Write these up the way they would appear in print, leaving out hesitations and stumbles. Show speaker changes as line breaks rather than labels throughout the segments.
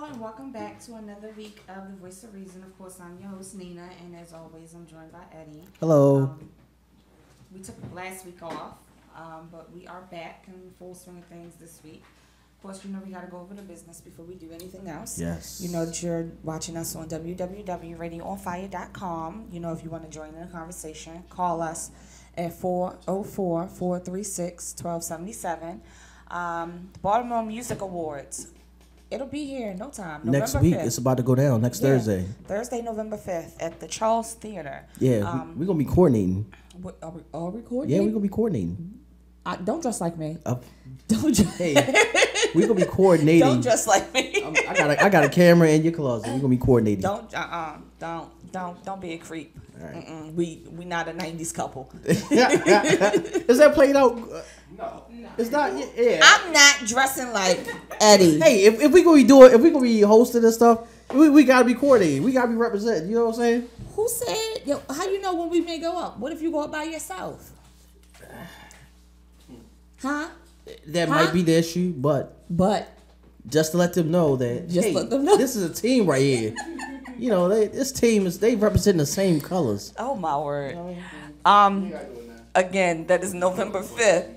and welcome back to another week of The Voice of Reason. Of course, I'm your host, Nina, and as always, I'm joined by Eddie.
Hello.
We took last week off, but we are back in full swing of things this week. Of course, you know we got to go over the business before we do anything else.
Yes.
You know that you're watching us on www.radioonfire.com. You know, if you want to join in the conversation, call us at 404-436-1277. The Baltimore Music Awards. It'll be here in no time.
Next
November
week,
5th.
it's about to go down. Next Thursday.
Thursday, November 5th at the Charles Theater.
Yeah, we're going to be coordinating.
What, are we coordinating?
Yeah, we're going to be coordinating.
Don't dress like me. Don't dress.
Hey, we're going to be coordinating.
Don't dress like me.
I got a camera in your closet. We're going to be coordinating.
Don't be a creep. Right. We not a 90s couple.
Is that played out? No. It's not. Yeah.
I'm not dressing like Eddie.
Hey, if we gonna be hosting and stuff, we gotta be coordinated. We gotta be represented. You know what I'm saying?
Who said? Yo, how you know when we may go up? What if you go up by yourself? Huh?
That might be the issue, but just to let them know that let them know. This is a team right here. You know, this team they represent the same colors.
Oh my word. Again, that is November 5th.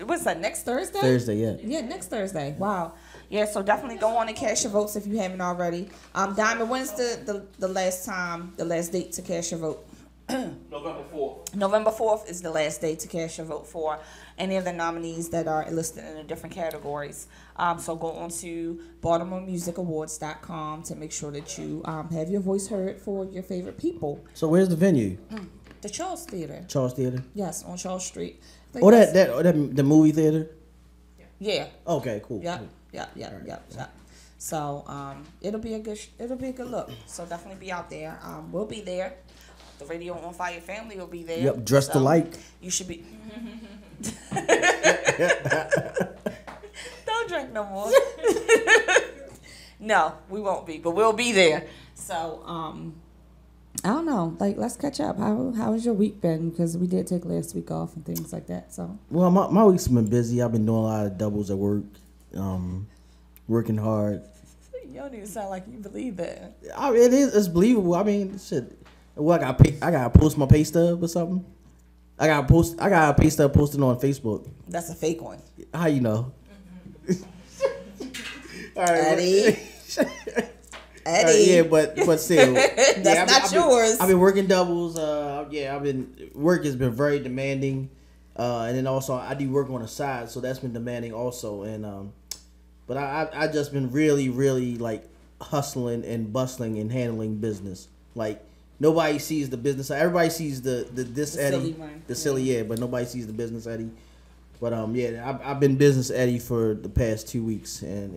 What's that, next Thursday?
Thursday, yeah.
Yeah, next Thursday. Wow. Yeah, so definitely go on and cast your votes if you haven't already. Diamond, when's the last date to cast your vote?
November 4th.
November 4th is the last day to cast your vote for any of the nominees that are listed in the different categories. So go on to BaltimoreMusicAwards.com to make sure that you have your voice heard for your favorite people.
So where's the venue?
The Charles Theater.
Charles Theater?
Yes, on Charles Street.
Oh, the movie theater?
Yeah.
Okay, cool.
Yeah. So it'll be a good look. So definitely be out there. We'll be there. The Radio on Fire family will be there.
Yep, dressed alike.
You should be. Don't drink no more. No, we won't be, but we'll be there. So I don't know. Like, let's catch up. How has your week been? Because we did take last week off and things like that. So.
Well, my week's been busy. I've been doing a lot of doubles at work, working hard.
You don't even sound like you believe that.
It's believable. I mean, shit. Well, I gotta post my pay stub or something. I got a pay stub posted on Facebook.
That's a fake one.
How you know?
All right, Eddie.
Yeah, but still,
that's not yours.
I've been working doubles. Work has been very demanding, and then also I do work on the side, so that's been demanding also. And but I just been really, really like hustling and bustling and handling business. Like nobody sees the business. Everybody sees the Eddie, silly but nobody sees the business Eddie. But I've been business Eddie for the past 2 weeks, and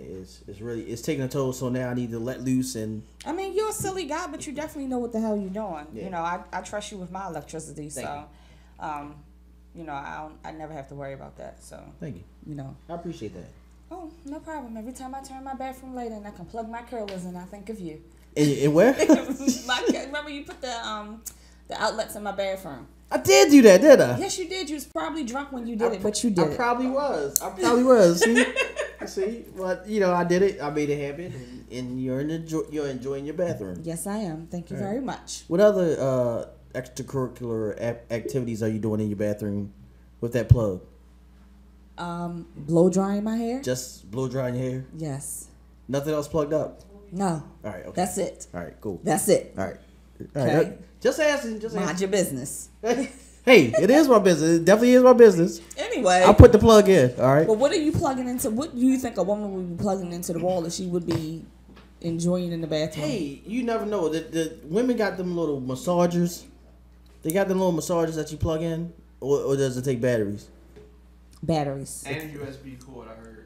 it's taking a toll. So now I need to let loose. And I
mean, you're a silly guy, but you definitely know what the hell you're doing. Yeah. You know, I trust you with my electricity, so you know, I never have to worry about that. So
thank you.
You know,
I appreciate that.
Oh, no problem. Every time I turn my bathroom light in, I can plug my curlers in. I think of you.
And where?
Remember you put the outlets in my bathroom.
I did do that, did I?
Yes, you did. You was probably drunk when you did it, but you did.
I probably was. See, but you know, I did it. I made it happen, and you're enjoying your bathroom.
Yes, I am. Thank you very much.
What other extracurricular activities are you doing in your bathroom with that plug?
Blow drying my hair.
Just blow drying your hair.
Yes.
Nothing else plugged up.
No.
All right. Okay.
That's it.
All right. Cool.
That's it.
All right.
Okay.
Just asking.
Mind your business.
Hey, it is my business. It definitely is my business.
Anyway.
I'll put the plug in. All right.
But what are you plugging into? What do you think a woman would be plugging into the wall that she would be enjoying in the bathroom?
Hey, you never know. The women got them little massagers. They got them little massagers that you plug in, or does it take batteries?
Batteries.
And a USB cord, I heard.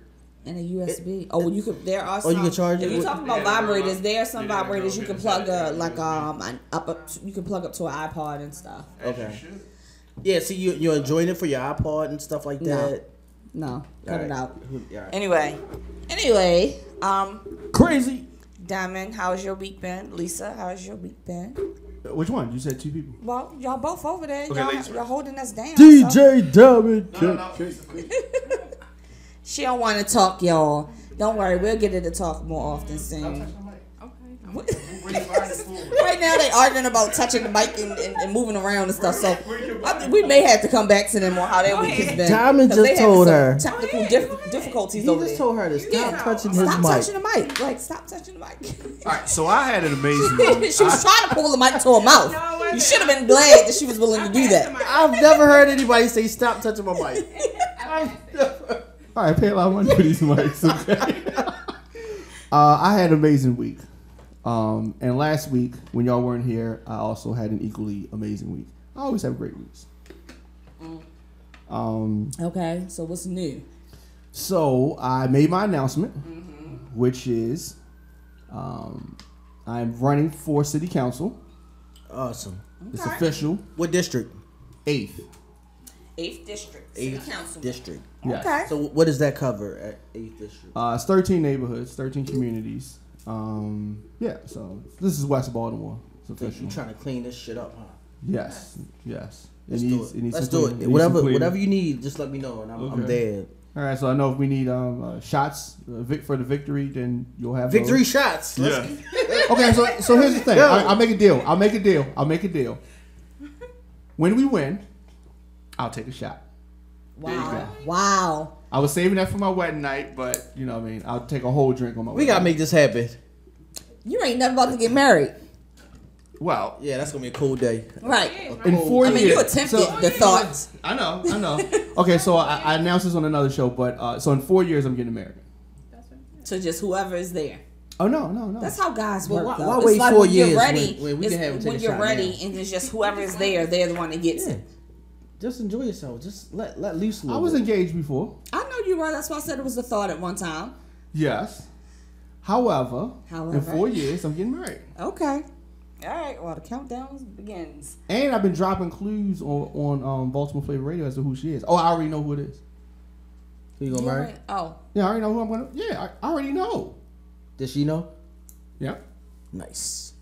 And a USB. Oh, well, you could. There are some.
Oh, you can charge it.
If you're talking about vibrators, there are some vibrators you can plug you can plug up to an iPod and stuff.
Okay. Yeah. See, you're enjoying it for your iPod and stuff like that.
No, cut it out.
Right.
Anyway,
crazy.
Diamond, how's your week been? Lisa, how's your week been?
Which one? You said two people.
Well, y'all both over there.
Okay,
y'all holding us down.
DJ Diamond.
No.
She don't want to talk, y'all. Don't worry, we'll get her to talk more often soon. What?
Bring your body forward.
Right now they arguing about touching the mic and moving around and stuff. So I think we may have to come back to them on how their week has been.
Diamond
'Cause
just
they having
told
some
her.
technical difficulties
He
over
just
there.
told her to stop touching his
Stop
mic.
touching the mic. Like, stop touching the mic.
All right, so I had an amazing week.
She was trying to pull the mic to her mouth. You should have been glad that she was willing to do that.
I've never heard anybody say stop touching my mic.
All right, pay a lot of money for these mics. Okay. I had an amazing week. And last week, when y'all weren't here, I also had an equally amazing week. I always have great weeks.
Okay, so what's new?
So I made my announcement, which is I'm running for city council.
Awesome.
It's
Okay.
official.
What district?
8th.
8th District. City
8th
Council.
district.
Yes.
Okay.
So what does that cover at 8th district?
It's 13 neighborhoods, 13 communities. Yeah, so this is West Baltimore. It's
You
official.
trying to clean this shit up, huh?
Yes, yes.
Let's
It
do
needs-
it.
needs
Let's
some
do
cleaning.
it.
Needs
Whatever,
some cleaning.
whatever you need, just let me know, and I'm
Okay.
there.
All right, so I know if we need shots for the victory, then you'll have
Victory
those.
shots. Let's
Okay, so here's the thing.
Go.
I'll make a deal. I'll make a deal. When we win, I'll take a shot.
Wow. Wow.
I was saving that for my wedding night, but you know what I mean. I'll take a whole drink on my.
We
wedding
gotta
night.
make this happen.
You ain't never about to get married.
Well,
Yeah, that's gonna be a cool day.
Right.
in 4
I
years.
mean, you attempted the thought.
I know. Okay, so I announced this on another show, but so in 4 years I'm getting married.
To just whoever is there.
Oh no.
That's how guys
Well,
work.
why-
though.
why
It's
wait
like
4
when you're
years
ready,
when we
it's
can have him take
when
a
you're
shot
ready,
now?
and it's just whoever is there, they're the one that gets
Yeah.
it.
Just enjoy yourself. Just let loose a
I
little
was
bit.
engaged before.
I know you were. That's why I said it was a thought at one time.
Yes. However,
However.
in 4 years I'm getting married.
Okay. All right. Well, the countdown begins.
And I've been dropping clues on Baltimore Flavor Radio as to who she is. Oh, I already know who it is.
Who you gonna marry?
Right. Oh.
Yeah, I already know who I'm gonna. Yeah, I already know.
Does she know?
Yeah.
Nice.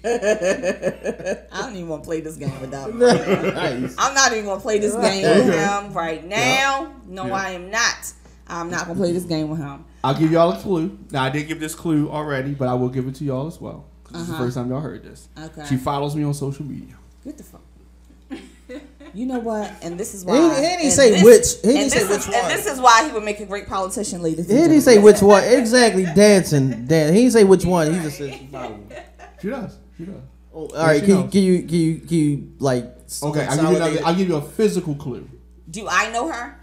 I don't even want to play this game without him.
Nice.
I'm not even going to play this game with him right now. No,
Yeah.
I am not. I'm not going to play this game with him.
I'll give y'all a clue. Now I did give this clue already, but I will give it to y'all as well. 'Cause This is the first time y'all heard this.
Okay.
She follows me on social media.
Get the fuck. You know what? And this is
He
why.
didn't
and
say
this-
which. He didn't
and
say
this
which
is-
one.
And this is why he would make a great politician, ladies and
He didn't
gentlemen.
say which one exactly. Dancing. He didn't say which one. He just said she followed me.
She does.
Oh, all right.
she
Can
knows.
you like?
Okay,
consolidate
I'll give you a physical clue.
Do I know her?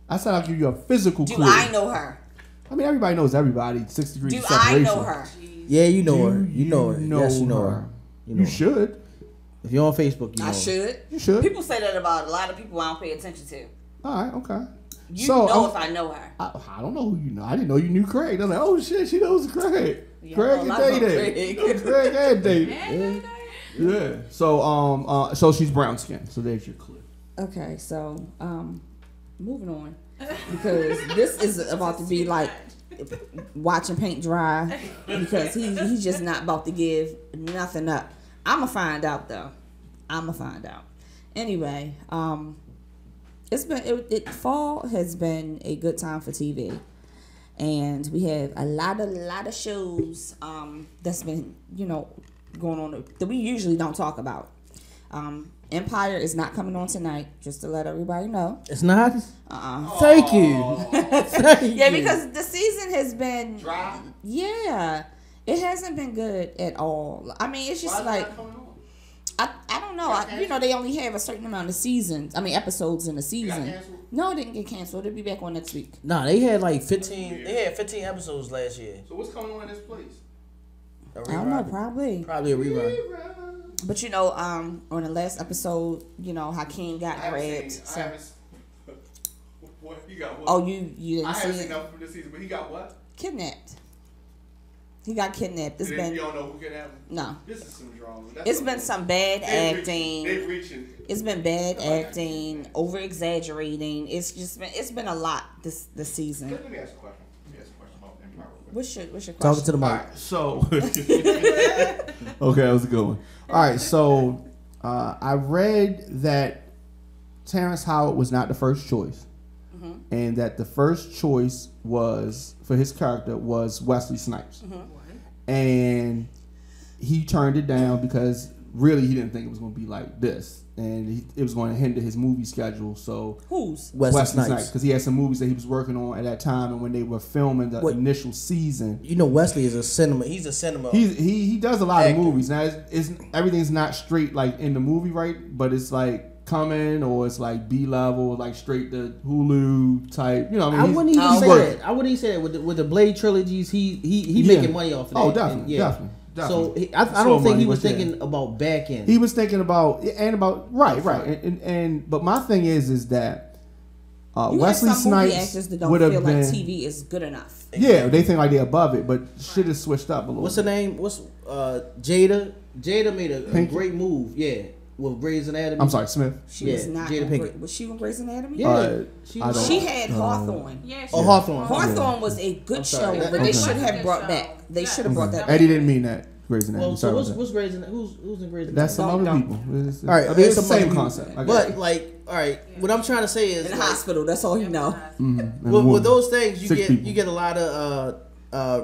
I said I'll give you a physical
Do
clue.
I know her?
I mean, everybody knows everybody. 6 degrees
Do
of
I
separation.
know her?
Yeah, you know her.
Do
You know her. Yes, you know her. You know
You
her.
should.
If you're on Facebook, you know
I
her.
should.
You should.
People say that about a lot of people I don't pay attention to.
All right. Okay.
You
So,
know
I'm-
if I know her.
I don't know who you know. I didn't know you knew Craig. I was like, oh shit, she knows Craig.
Yeah,
Craig
I
and
know
Day
Craig.
Day. Craig and Day Day. Yeah. So so she's brown skin. So there's your clue.
Okay, so moving on because this is about to be like watching paint dry because he's just not about to give nothing up. I'ma find out though. I'ma find out. Anyway, it's been fall has been a good time for TV, and we have a lot of shows that's been going on that we usually don't talk about. Empire is not coming on tonight, just to let everybody know.
It's not. Thank you. Thank
Yeah,
you.
because the season has been
Dry.
Yeah, it hasn't been good at all. I mean, it's just like I don't know. They only have a certain amount of seasons. I mean, episodes in a season. No, it didn't get canceled. It'll be back on next week.
Nah, they had like 15. They had 15 episodes last year.
So what's going on in this place?
A
I don't know,
rerun.
probably.
Probably a rerun.
But on the last episode, Hakeem got grabbed. So.
What? You got what?
Oh, you didn't
I haven't
see
seen
it?
enough from this season, but he got what?
Kidnapped. He got kidnapped. It's
And then
been
you don't know who can have him.
no.
This is some drama.
It's been some bad acting.
They reaching.
It's been bad acting, over exaggerating. It's been a lot this season.
Let me ask a question. About Empire. real quick.
What's your question?
Talking to the
All
mic.
right. So. Okay, how's it going? All right. So I read that Terrence Howard was not the first choice. and that the first choice was for his character was Wesley Snipes, and he turned it down because really he didn't think it was going to be like this, and it was going to hinder his movie schedule. So
Who's?
Wesley Snipes.
because he had some movies that he was working on at that time, and when they were filming the
What?
initial season.
You know, Wesley is a cinema. He's a cinema.
He does a lot
Actor.
of movies. Now it's everything's not straight like in the movie, right? But it's like coming or it's like B level, like straight to Hulu type. You know,
I
he's-
wouldn't even
he's
say
working.
that. I wouldn't even say that with the Blade trilogies. He
Yeah.
making money off of that.
Oh,
And,
definitely, definitely.
So I
Slow
don't think
money,
he was
but yeah.
thinking about back end.
He was thinking about right, and but my thing is that
You
Wesley
have some movie
Snipes
actors that don't
would
feel
have
like
been
TV is good enough.
yeah, they think like they're above it, but shit is switched up a little.
What's her name? What's Jada? Jada made a
Pinky?
great move. Yeah, with Grey's Anatomy.
I'm sorry, Smith.
She
Yeah,
was not.
Jada
on
Pinkett.
was she on Grey's Anatomy?
Yeah, she,
I don't-
She had Hawthorne.
Yeah,
Oh, Hawthorne.
Hawthorne was a good
I'm
show,
sorry.
but
Okay.
they should have brought back. They should have brought that back.
Eddie didn't mean that. Grey's Anatomy.
Well,
Sorry
so
about that.
what's Grey's Anatomy? Who's in Grey's Anatomy?
That's some
Don't-
other
don't.
people. It's,
All right,
I mean, it's the
some other
same
people.
concept. I got
But
it.
like, all right, what I'm trying to say is
In the
like,
hospital. That's all you know.
Mhm. And
with
woman.
those things, you
Six
get
people.
you get a lot of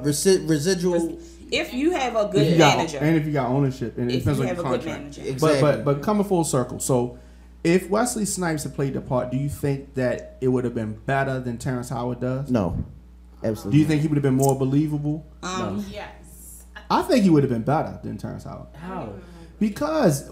residual.
If you have a
If
good
you got,
manager,
and if you got ownership, and it
if
depends
you
on
have
your
a good
contract.
manager,
Exactly.
But coming full circle, so if Wesley Snipes had played the part, do you think that it would have been better than Terrence Howard does?
No,
Do
absolutely.
you think he would have been more believable?
Yes.
I think he would have been better than Terrence Howard
How?
because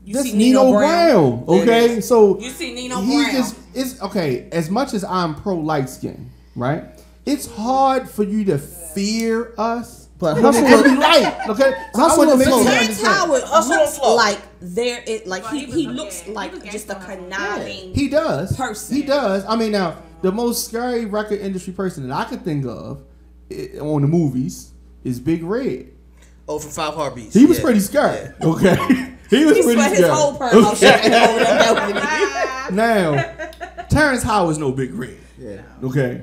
You
that's
see
Nino
Nino
Brown.
Brown.
Okay, so
you see Nino
he
Brown.
just it's okay. As much as I'm pro light skin, right? It's hard for you to fear us,
But
and
Hustle-
be light. Okay, so I
Hustle
want to
and
make
Flow.
sure you
Terrence
understand.
Howard
Hustle and
looks
flow.
like there. It like
Well,
he
he was
looks
okay. He
like
was
just a
gangster.
conniving.
He does.
Person.
He does. I mean, now the most scary record industry person that I could think of on the movies is Big Red.
Oh, from Five Heartbeats.
He was
Yeah.
pretty scary. Okay, he was
He
pretty
sweat his
scary.
whole perm out
Okay.
shaking over that balcony.
Now, Terrence Howard's no Big Red.
Yeah.
Okay,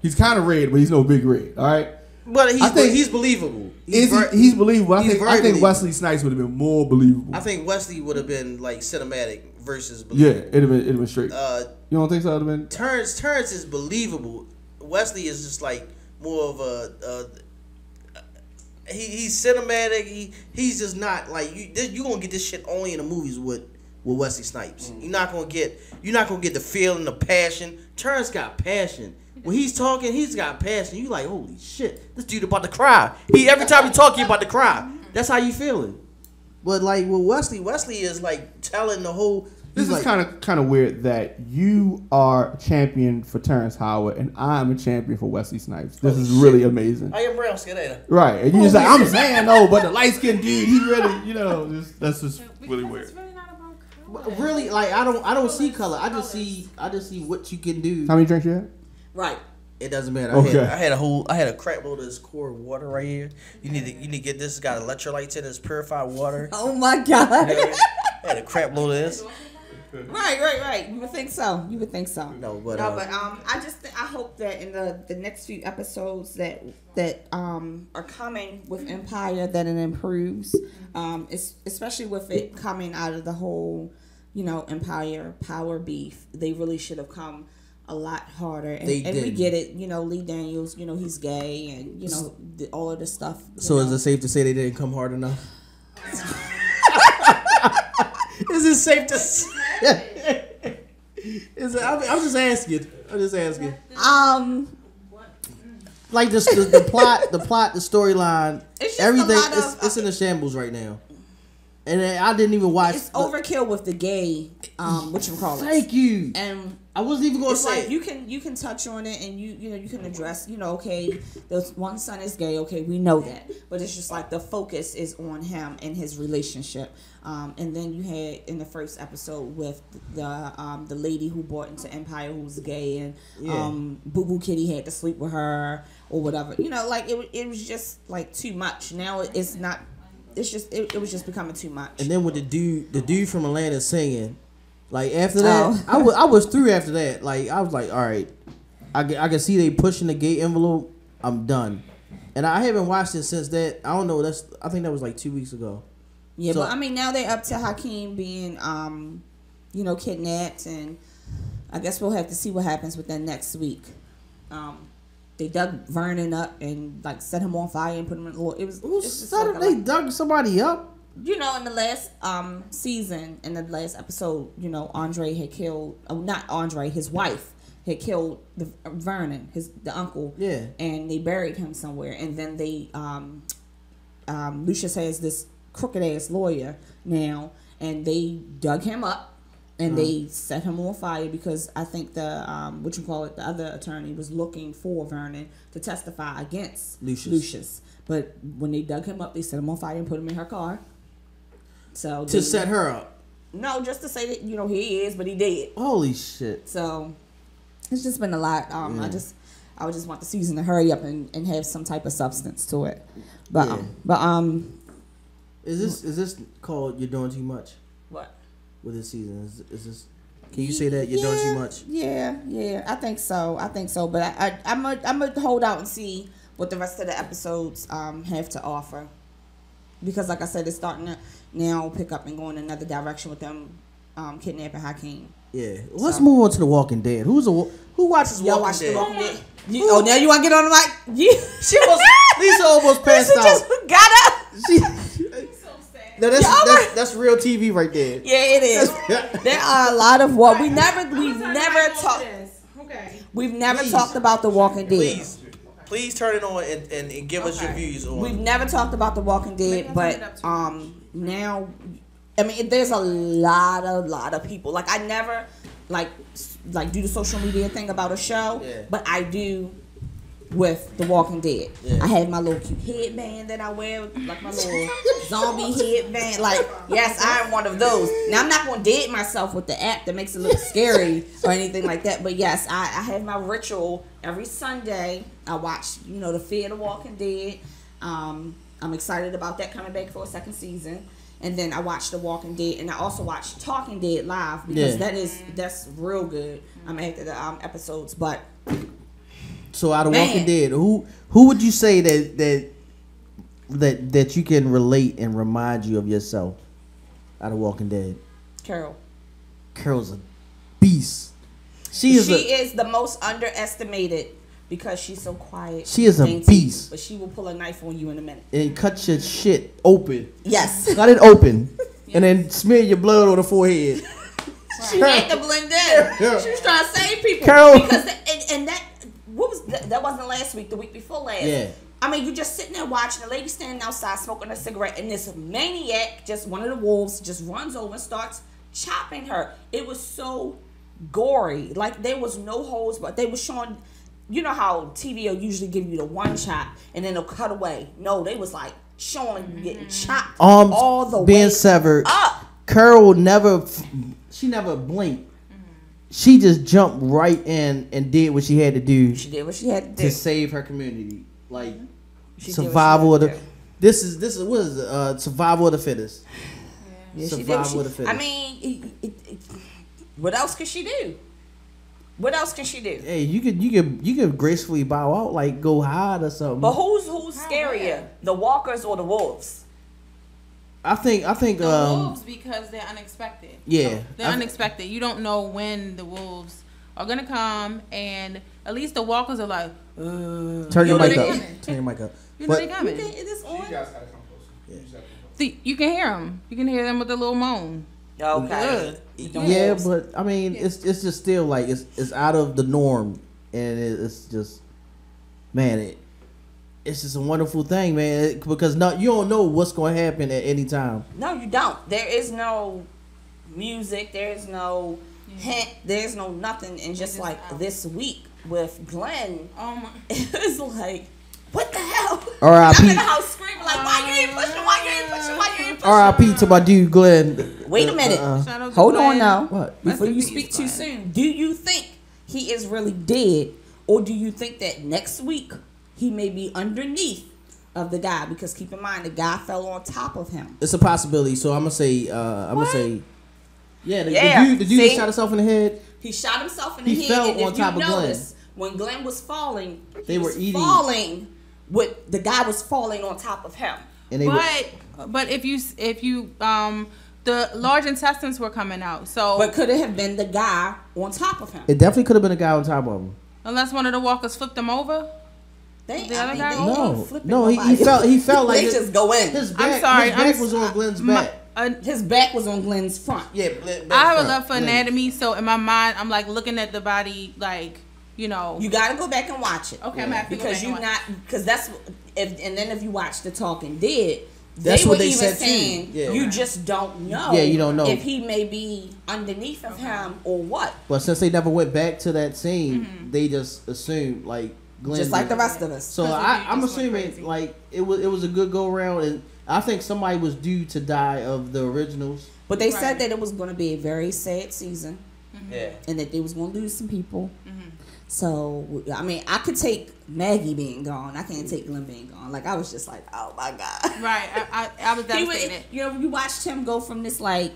he's kind of red, but he's no Big Red. All right.
But
I think-
he's believable.
He's believable. I
he's
think
very
I think
believable.
Wesley Snipes would have been more believable.
I think Wesley would have been like cinematic versus
Yeah,
believable.
it'd have been straight. You don't think so? It'd have been.
Terrence is believable. Wesley is just like more of a he's cinematic. He's just not like you gonna get this shit only in the movies with Wesley Snipes. You're not gonna get the feeling, the passion. Terrence got passion. When he's talking, he's got passion. You like, holy shit, this dude about to cry. Every time he talk, he about to cry. That's how you feeling. But like with Wesley is like telling the whole.
This
he's
is
like,
kind of weird that you are a champion for Terrence Howard and I'm a champion for Wesley Snipes. This is really amazing.
I am brown skin, ain't I?
Right, and you just like I'm saying no, but the light skinned dude, he really, that's just really
Because
weird.
It's really not about color.
Really, like I don't see color. I just see what you can do.
How many drinks you had?
Right.
It doesn't matter.
Okay.
I had a crap load of this core water right here. You need to get this. It's got electrolytes in it. It's purified water.
Oh my God.
I had a crap load of this.
Right. You would think so.
No, but
I hope that in the next few episodes that are coming with Empire that it improves, especially with it coming out of the whole, Empire power beef. They really should have come a lot harder, and we
didn't.
get it. Lee Daniels, he's gay, and all of this stuff.
so is it safe to say they didn't come hard enough? Is it safe to say? I'm just asking. Like the plot, the storyline,
It's just
everything.
a lot of-
It's in a shambles right now, and I didn't even watch.
It's overkill with the gay, whatchamacallit.
Thank you.
And
I wasn't even gonna
it's
say
like
it.
you can touch on it, and you can address, okay, the one son is gay, okay, we know that, but it's just like the focus is on him and his relationship. And then you had in the first episode with the lady who brought into Empire who's gay, and Boo Boo Kitty had to sleep with her or whatever. Like it was just like too much. Now it's not. It's just it was just becoming too much.
And then with the dude from Atlanta singing, like after that, I was through after that. Like I was like, all right, I can see they pushing the gay envelope. I'm done, and I haven't watched it since that. I don't know. I think that was like 2 weeks ago.
Yeah,
So-
but I mean now they're up to Hakeem being, kidnapped, and I guess we'll have to see what happens with that next week. They dug Vernon up and like set him on fire and put him in. It was.
Who
it's just
said
like a
they
lot.
dug somebody up?
You know, in the last season, in the last episode, you know, Andre had killed. Not Andre, his wife had killed Vernon, the uncle.
Yeah.
And they buried him somewhere, and then they Lucius has this crooked ass lawyer now, and they dug him up. And they set him on fire because I think the the other attorney was looking for Vernon to testify against Lucius. But when they dug him up, they set him on fire and put him in her car. So
To set her up.
No, just to say that he is, but he did.
Holy shit.
So it's just been a lot. I would just want the season to hurry up and have some type of substance to it. But
Is this called You're Doing Too Much?
What?
With this season, is this? Can you say that you're doing too much?
Yeah, I think so. But I'm gonna hold out and see what the rest of the episodes have to offer, because like I said, it's starting to now pick up and go in another direction with them kidnapping Hakeem.
Yeah. Let's move on to The Walking Dead. Who watches
Y'all
Walking
watch
Dead?
The Walking Dead? Now you want to get on the mic?
She was Lisa almost passed
Lisa
out.
just got up.
So sad.
No, that's real TV right there.
Yeah, it is. There are a lot of what we've never talked.
Okay.
We've never
Please.
talked about The Walking Dead.
Please turn it on and give us your views on.
We've never talked about The Walking Dead, but now, I mean, there's a lot of people. Like I never like do the social media thing about a show, but I do with The Walking Dead.
Yeah.
I have my little cute headband that I wear, like my little zombie headband. Like, yes, I am one of those. Now, I'm not going to date myself with the app that makes it look scary or anything like that. But yes, I have my ritual every Sunday. I watch, the Fear the Walking Dead. I'm excited about that coming back for a second season. And then I watch The Walking Dead, and I also watch Talking Dead live because that's real good. I'm after the episodes, but.
So out of Walking Dead, who would you say that you can relate and remind you of yourself out of Walking Dead?
Carol.
Carol's a beast. She is
the most underestimated because she's so quiet.
She is a beast.
But she will pull a knife on you in a minute.
And cut your shit open.
Yes.
Cut it open. And then smear your blood on the forehead.
She had to blend in. She was trying to save people.
Carol.
Because that wasn't last week, the week before last.
Yeah.
I mean, you just sitting there watching a lady standing outside smoking a cigarette, and this maniac, just one of the wolves, just runs over and starts chopping her. It was so gory. Like, there was no holes, but they were showing, you know how TV will usually give you the one chop, and then they'll cut away. No, they was like showing you getting chopped all the
being
way
severed.
up.
Carol never blinked. She just jumped right in and did what she had to do.
She did what she had to do
to save her community. Like
survival
of the. This is what is it? Survival of the fittest.
Yeah,
survival of the fittest.
I mean, what else could she do? What else can she do?
Hey, you could gracefully bow out, like go hide or something.
But who's scarier, the walkers or the wolves?
I think
The wolves, because they're unexpected.
Yeah,
They're unexpected. You don't know when the wolves are gonna come, and at least the walkers are like,
turn your mic up. Turn your mic up.
you know they coming.
Is this on?
You guys gotta come closer. You just have to come closer.
See, you can hear them. You can hear them with a little moan.
Okay.
Yeah, but I mean, it's just still like it's out of the norm, and it's just, man, it's just a wonderful thing, man. Because you don't know what's going to happen at any time.
No, you don't. There is no music. There is no hint. There's no nothing. And just like this week with Glenn,
Oh my!
it was like, what the hell?
R.I.P.
I'm in the house screaming like, why you ain't pushing? Why you ain't pushing? Why you ain't pushing?
R.I.P. to my dude Glenn.
Wait a minute.
Shout out to
Hold on
Glenn.
now.
What?
Before you
Rest in
speak
peace,
too
Glenn.
soon, do you think he is really dead, or do you think that next week he may be underneath of the guy? Because keep in mind, the guy fell on top of him.
It's a possibility. So I'm gonna say, yeah, the dude
See?
that shot himself in the head.
He shot himself in the
He
head.
fell
and if
on top
you
of Glenn.
notice, when Glenn was falling,
They
he
were
was
eating.
falling the guy was falling on top of him.
And they
But if you the large intestines were coming out. So,
But could it have been the guy on top of him?
It definitely could have been a guy on top of him.
unless one of the walkers flipped him over.
They,
The other guy?
they
No,
ain't flipping
no, he
nobody.
felt like
they just go in.
his back.
sorry,
his back
I'm
was on Glenn's
My-
back.
His back was on Glenn's front.
Yeah,
I have a love for anatomy, so in my mind, I'm like looking at the body, like, you know.
You got to go back and watch it.
Okay, I'm gonna have to go
Because
back
you
and watch
not because that's and then if you watch The Talking Dead,
That's
they
what
were
they
even
said too.
saying
Yeah.
you just don't know.
Yeah, you don't know.
if he may be underneath of him or what.
But since they never went back to that scene, they just assumed like Glenn.
Just like the rest of us.
So
Because
I'm
just went
assuming
crazy.
like it was a good go round, and I think somebody was due to die of the originals.
But they
Right.
said that it was going to be a very sad season
Yeah.
and that they was going to lose some people.
Mm-hmm.
So I mean, I could take Maggie being gone. I can't take Glenn being gone. Like I was just like, oh my god.
Right, I was
He was,
devastated.
you know, you watched him go from this like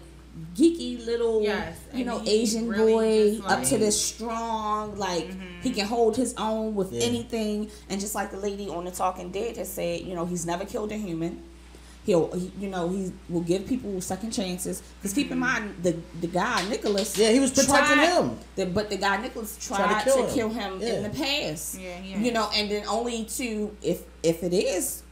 geeky little,
Yes,
you
and
know,
he
Asian
really
boy
just,
up
like-
to this strong, like he can hold his own with
Yeah.
anything. And just like the lady on The Talking Dead has said, you know, he's never killed a human. He will give people second chances. Because keep in mind, the guy Nicholas,
Yeah, he was protecting him.
but the guy Nicholas
Tried
tried
to
to
kill
kill
him.
him
Yeah.
in the past.
Yeah, yeah.
You know, and then only to if it is,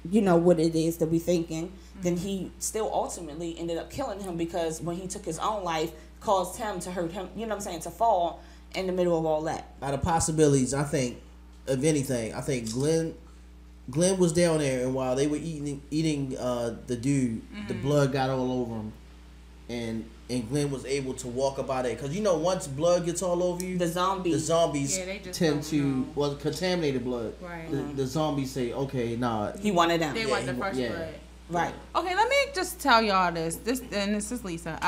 you know, what it is that we thinking, then he still ultimately ended up killing him because when he took his own life, caused him to hurt him. You know what I'm saying? To fall in the middle of all that.
Out of possibilities, I think, of anything, I think Glenn was down there, and while they were eating the dude, the blood got all over him, and Glenn was able to walk up out of it. Because you know, once blood gets all over you,
The zombie.
the zombies
Yeah, they just
tend
don't
to
know.
well contaminated blood.
Right.
The zombies say, okay, nah.
He wanted them.
They
Yeah,
want the
he-
first
yeah.
blood.
Right.
Okay, let me just tell y'all this. This is Lisa.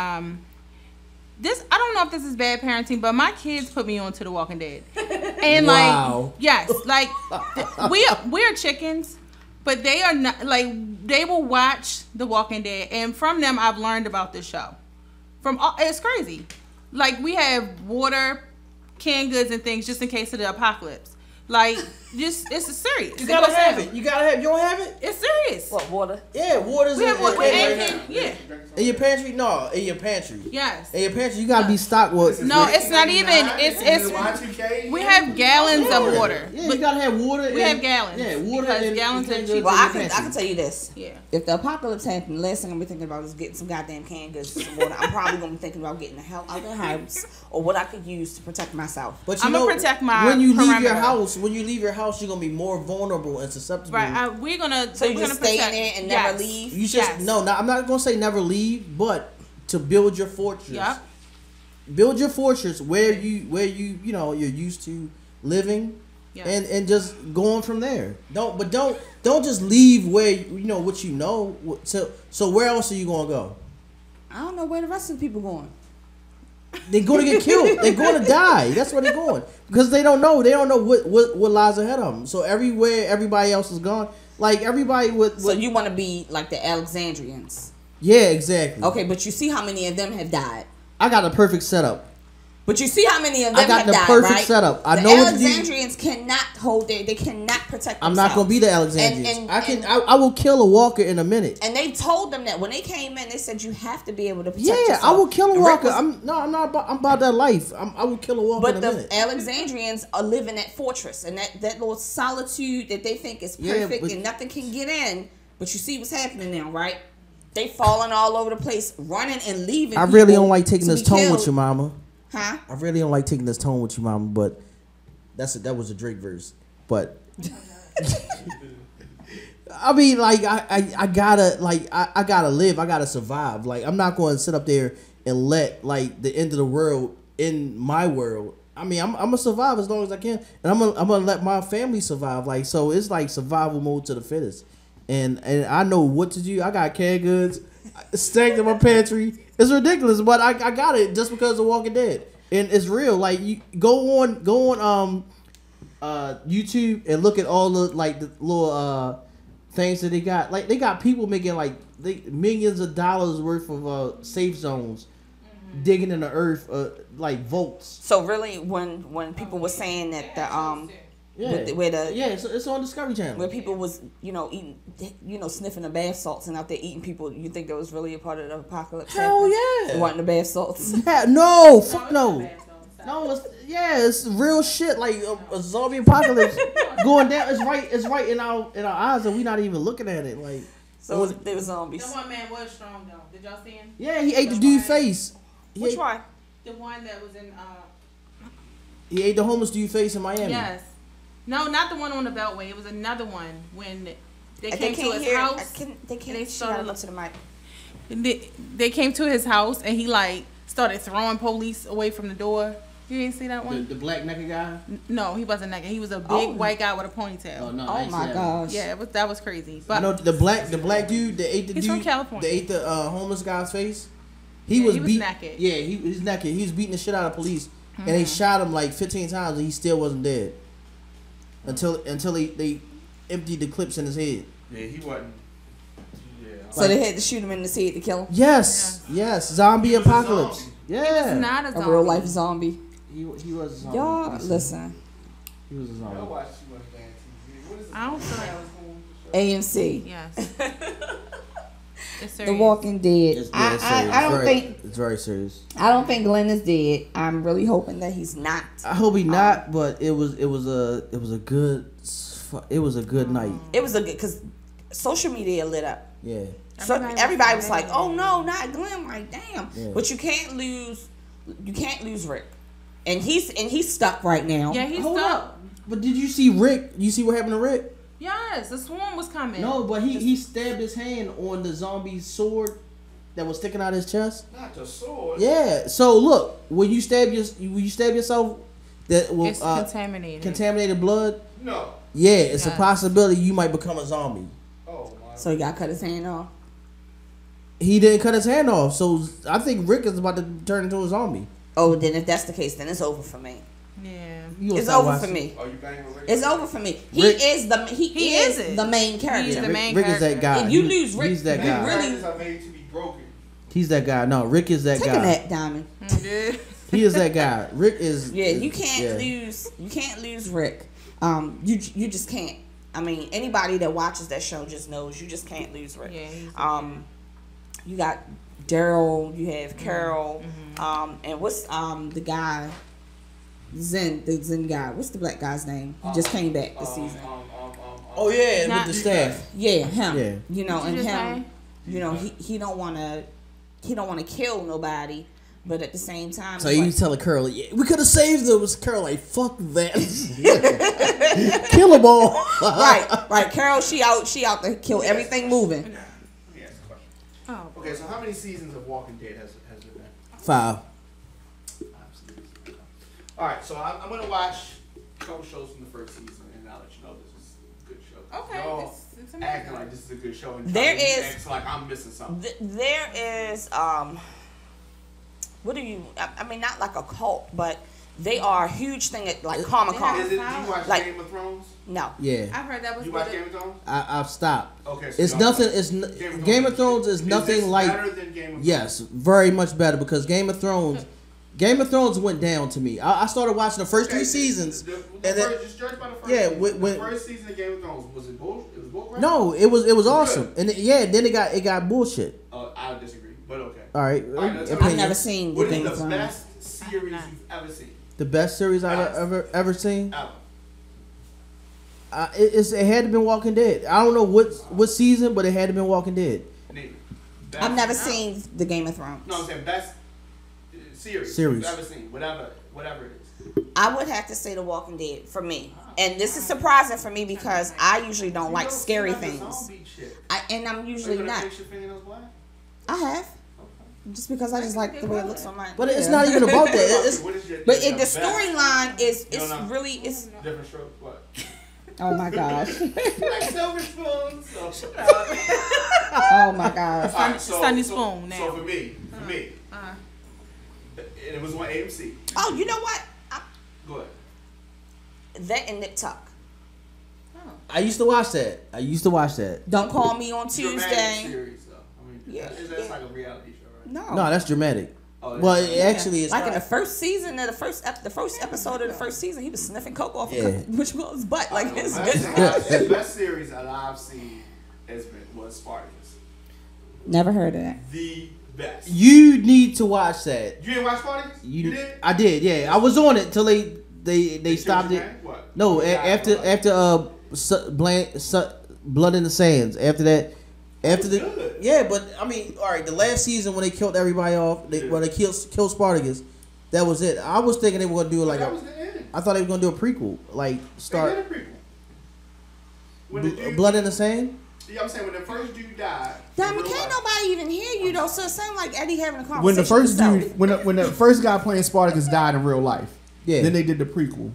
This I don't know if this is bad parenting, but my kids put me on to The Walking Dead, and
Wow.
like yes, like we are chickens, but they are not like they will watch The Walking Dead, and from them I've learned about this show. It's crazy, like we have water, canned goods, and things just in case of the apocalypse. Like just it's serious.
You gotta have it. You gotta have. You don't have it?
It's serious.
What, water?
Yeah, water's
We have water.
in
Yeah.
your pantry. No, in your pantry.
Yes.
In your pantry, you gotta be stocked with.
No, it's not even. It's
Y2K.
we have gallons of water.
Yeah, you gotta have water.
We have gallons,
Yeah, water
because
and
gallons are
and
cheap.
Well,
in
I
your
can
pantry.
tell you this.
Yeah.
If the apocalypse happened, the last thing I'm gonna be thinking about is getting some goddamn canned goods and some water. I'm probably gonna be thinking about getting the hell out of the house or what I could use to protect myself.
But you
I'ma
know,
protect my
when you leave your
perimeter.
house, you're gonna be more vulnerable and susceptible.
Right. We're gonna.
So you
we're
just
gonna
stay in
protect-
there and never
yes.
leave?
You just
Yes.
no. I'm not gonna say never leave, but to build your fortress.
Yep.
Build your fortress where you know you're used to living,
Yes.
and just go on from there. Don't just leave where you know what you know. So where else are you gonna go?
I don't know where the rest of the people going.
They're gonna get killed. They're gonna die. That's where they're going because they don't know. They don't know what lies ahead of them. So everywhere everybody else is gone, like everybody with
So you want to be like the Alexandrians.
yeah, exactly.
Okay, but you see how many of them have died.
I got a perfect setup.
But you see how many of them
I got
have
the
died,
perfect
right?
setup. I
the
know what to do.
Alexandrians cannot hold they cannot protect
I'm
themselves.
not gonna be the Alexandrians.
And
I will kill a walker in a minute.
And they told them that when they came in, they said you have to be able to protect
Yeah,
yourself.
I will kill a
And Rick
walker.
was-
I'm about that life. I will kill a walker
But
in a
the
minute.
Alexandrians are living that fortress and that little solitude that they think is
Yeah,
perfect
but-
and nothing can get in. But you see what's happening now, right? They falling all over the place, running and leaving.
I really
people
don't like taking
to
this
be
tone
killed.
with you, mama.
Huh?
I really don't like taking this tone with you, mama. But that was a Drake verse. But I mean, like I gotta I gotta live. I gotta survive. Like I'm not going to sit up there and let like the end of the world in my world. I mean, I'm gonna survive as long as I can, and I'm gonna let my family survive. Like so, it's like survival mode to the fittest. And I know what to do. I got canned goods stacked in my pantry. It's ridiculous, but I got it just because of Walking Dead, and it's real. Like you go on YouTube and look at all the like the little things that they got. Like they got people making like millions of dollars worth of safe zones, digging in the earth like vaults.
So really, when people were saying that
Yeah, it's on Discovery Channel.
where people was eating, sniffing the bath salts and out there eating people. You think that was really a part of the apocalypse?
Hell
happening?
yeah.
It wasn't the bath salts.
No, fuck no. No, it's real shit. Like a zombie apocalypse going down. It's right in our eyes, and we not even looking at it. Like
So they were zombies.
The one man was strong though. Did y'all see him?
yeah, he ate the dude's face.
Which one?
The one that was in
He ate the homeless dude's face in Miami.
yes. No, not the one on the Beltway. It was another one when they came to his
here.
house.
They can't.
They
She gotta
started
look to the mic.
They came to his house and he like started throwing police away from the door. You didn't see that one?
The black naked guy.
No, he wasn't naked. He was a big
Oh.
white guy with a ponytail.
Oh no! I
Oh
ain't
my
see that.
gosh.
Yeah, that was crazy.
I
But
know the black dude that ate the
He's
dude
from California.
that ate the homeless guy's face.
Yeah,
was
he was
beat.
naked.
Yeah, he was naked. He was beating the shit out of police, and they shot him like 15 times, and he still wasn't dead. Until they emptied the clips in his head.
Yeah, he wasn't. Yeah.
So they had to shoot him in the head to kill him.
Yes, zombie
was a
apocalypse.
zombie.
Yeah,
It's not a
A
zombie.
real life zombie.
he was a zombie.
Y'all listen.
He was a
Y'all
zombie.
watch too much bad TV. What is
I don't feel like
AMC.
yes. It's
The
serious.
Walking Dead.
It's
I don't
very,
think
it's very serious.
Glenn is dead. I'm really hoping that he's not.
I hope he not, but it was a good night.
It was a good because social media lit up.
Yeah.
So
Everybody
everybody
was
was like,
saying
"Oh no, not Glenn!" Like, damn.
Yeah.
But you can't lose Rick, and he's stuck right now.
Yeah, he's
Hold
stuck.
up. But did you see Rick? You see what happened to Rick?
Yes, the swarm was coming.
No, but he stabbed his hand on the zombie's sword that was sticking out his chest.
Not the sword.
Yeah. So look, when you stab yourself, that will
it's contaminated.
contaminated blood.
No.
Yeah, it's a
Yes.
possibility you might become a zombie.
Oh my.
So he got cut his hand off.
He didn't cut his hand off, so I think Rick is about to turn into a zombie.
Oh, then if that's the case, then it's over for me.
Yeah.
You gonna
It's
stop
over
watching.
for me.
Oh, you banging with Rick?
It's over for me. He
Rick-
is the main character.
He's the main
Rick is that
character.
guy.
If you lose Rick,
he's that
you
guy.
really-
Characters are made to be broken.
He's that guy. No, Rick is that
Take a
guy.
nap, Diamond.
Yeah.
He is that guy. Rick is.
Yeah,
is-
you can't
yeah.
lose. You can't lose Rick. You just can't. I mean, anybody that watches that show just knows you just can't lose Rick.
Yeah, he's
You got Daryl. You have Carol. And what's the guy? The Zen guy. What's the black guy's name? He just came back this season.
Oh yeah,
Not-
with the staff.
Yeah, him.
Yeah.
You know,
Did
and
you just
him. You know, he don't want to kill nobody, but at the same time,
So
it's
you
like-
telling Curl, yeah, we could have saved them. Was Curl like, fuck that, kill them all.
right. Carol, she out to kill everything moving.
Let me ask a question.
Oh.
Okay, so how many seasons of Walking Dead has there been?
5.
Absolutely. All right, so I'm gonna watch a couple shows from the first season, and I'll let you know this is a good show.
Okay,
Y'all
it's
acting
amazing.
like this is a good show, and
There
trying to
is-
act like I'm missing something.
There is what do you? I mean, not like a cult, but they are a huge thing at like Comic
Is
Con.
it? Do you watch
Like-
Game of Thrones?
No,
Yeah,
I've heard that was
You
what
watch
it-
Game of Thrones?
I've stopped.
Okay, so
It's
y'all-
nothing. It's Game of Thrones is
this
nothing like.
better than Game of Thrones?
Yes, very much better because Game of Thrones went down to me. I started watching the first
Okay,
3 seasons.
The
and then-
first, just judge by the first.
Yeah,
season.
when-
the first season of Game of Thrones was it bull? It was bull.
No, it was awesome, and then it got bullshit.
I disagree, but okay.
All right,
All right, let's-
I've never seen the
What
Game
is
of
the
Thrones.
best series you've ever seen?
the best series I've ever seen.
Ever.
It had to been Walking Dead. I don't know what season, but it had to been Walking Dead.
Name it. Best-
I've never seen the Game of Thrones.
No, I'm saying best series
Series.
you've ever seen. Whatever it is.
I would have to say The Walking Dead for me, and this is surprising for me because I usually don't like scary things. And I'm usually not. I have. Just because I just like the way it looks on my.
But it's not even about that. It's,
The storyline is really it's.
Different strokes. What?
Oh my gosh.
Like silver spoons.
Oh my gosh.
Alright,
Sunny Spoon now.
So for me, and it was on AMC.
Oh, you know what?
Go ahead.
That and Nip Tuck.
I used to watch that.
Don't call me on
Dramatic
Tuesday.
series, though. I mean,
Yeah,
that's
yeah.
like a reality show, right?
No.
No, that's dramatic.
Oh,
Well,
that's-
actually, it's
Like in
not.
the first season of the first episode of the first season, he was sniffing coke off
Yeah.
which was butt. Like it's
the best,
good.
the best series that I've seen was Spartacus.
Never heard of that.
The best.
You need to watch that.
You didn't watch Spartacus? You did?
I did. Yeah, I was on it till they stopped
changed
it.
your name? What?
No,
Yeah,
after Blood in the Sands. After that, after the
good.
yeah, but I mean, all right, the last season when they killed everybody off, when they killed Spartacus, that was it. I was thinking they were gonna do like
that was the end.
I thought they were gonna do a prequel, like
They
start
did a prequel. When the dude,
Blood in the Sand.
Yeah, I'm saying when the first dude died.
Diamond,
in real
can't
life-
nobody even hear you though, so it sounds like Eddie having a conversation.
When the first
with himself.
dude, when the first guy playing Spartacus died in real life,
Yeah.
then they did the prequel,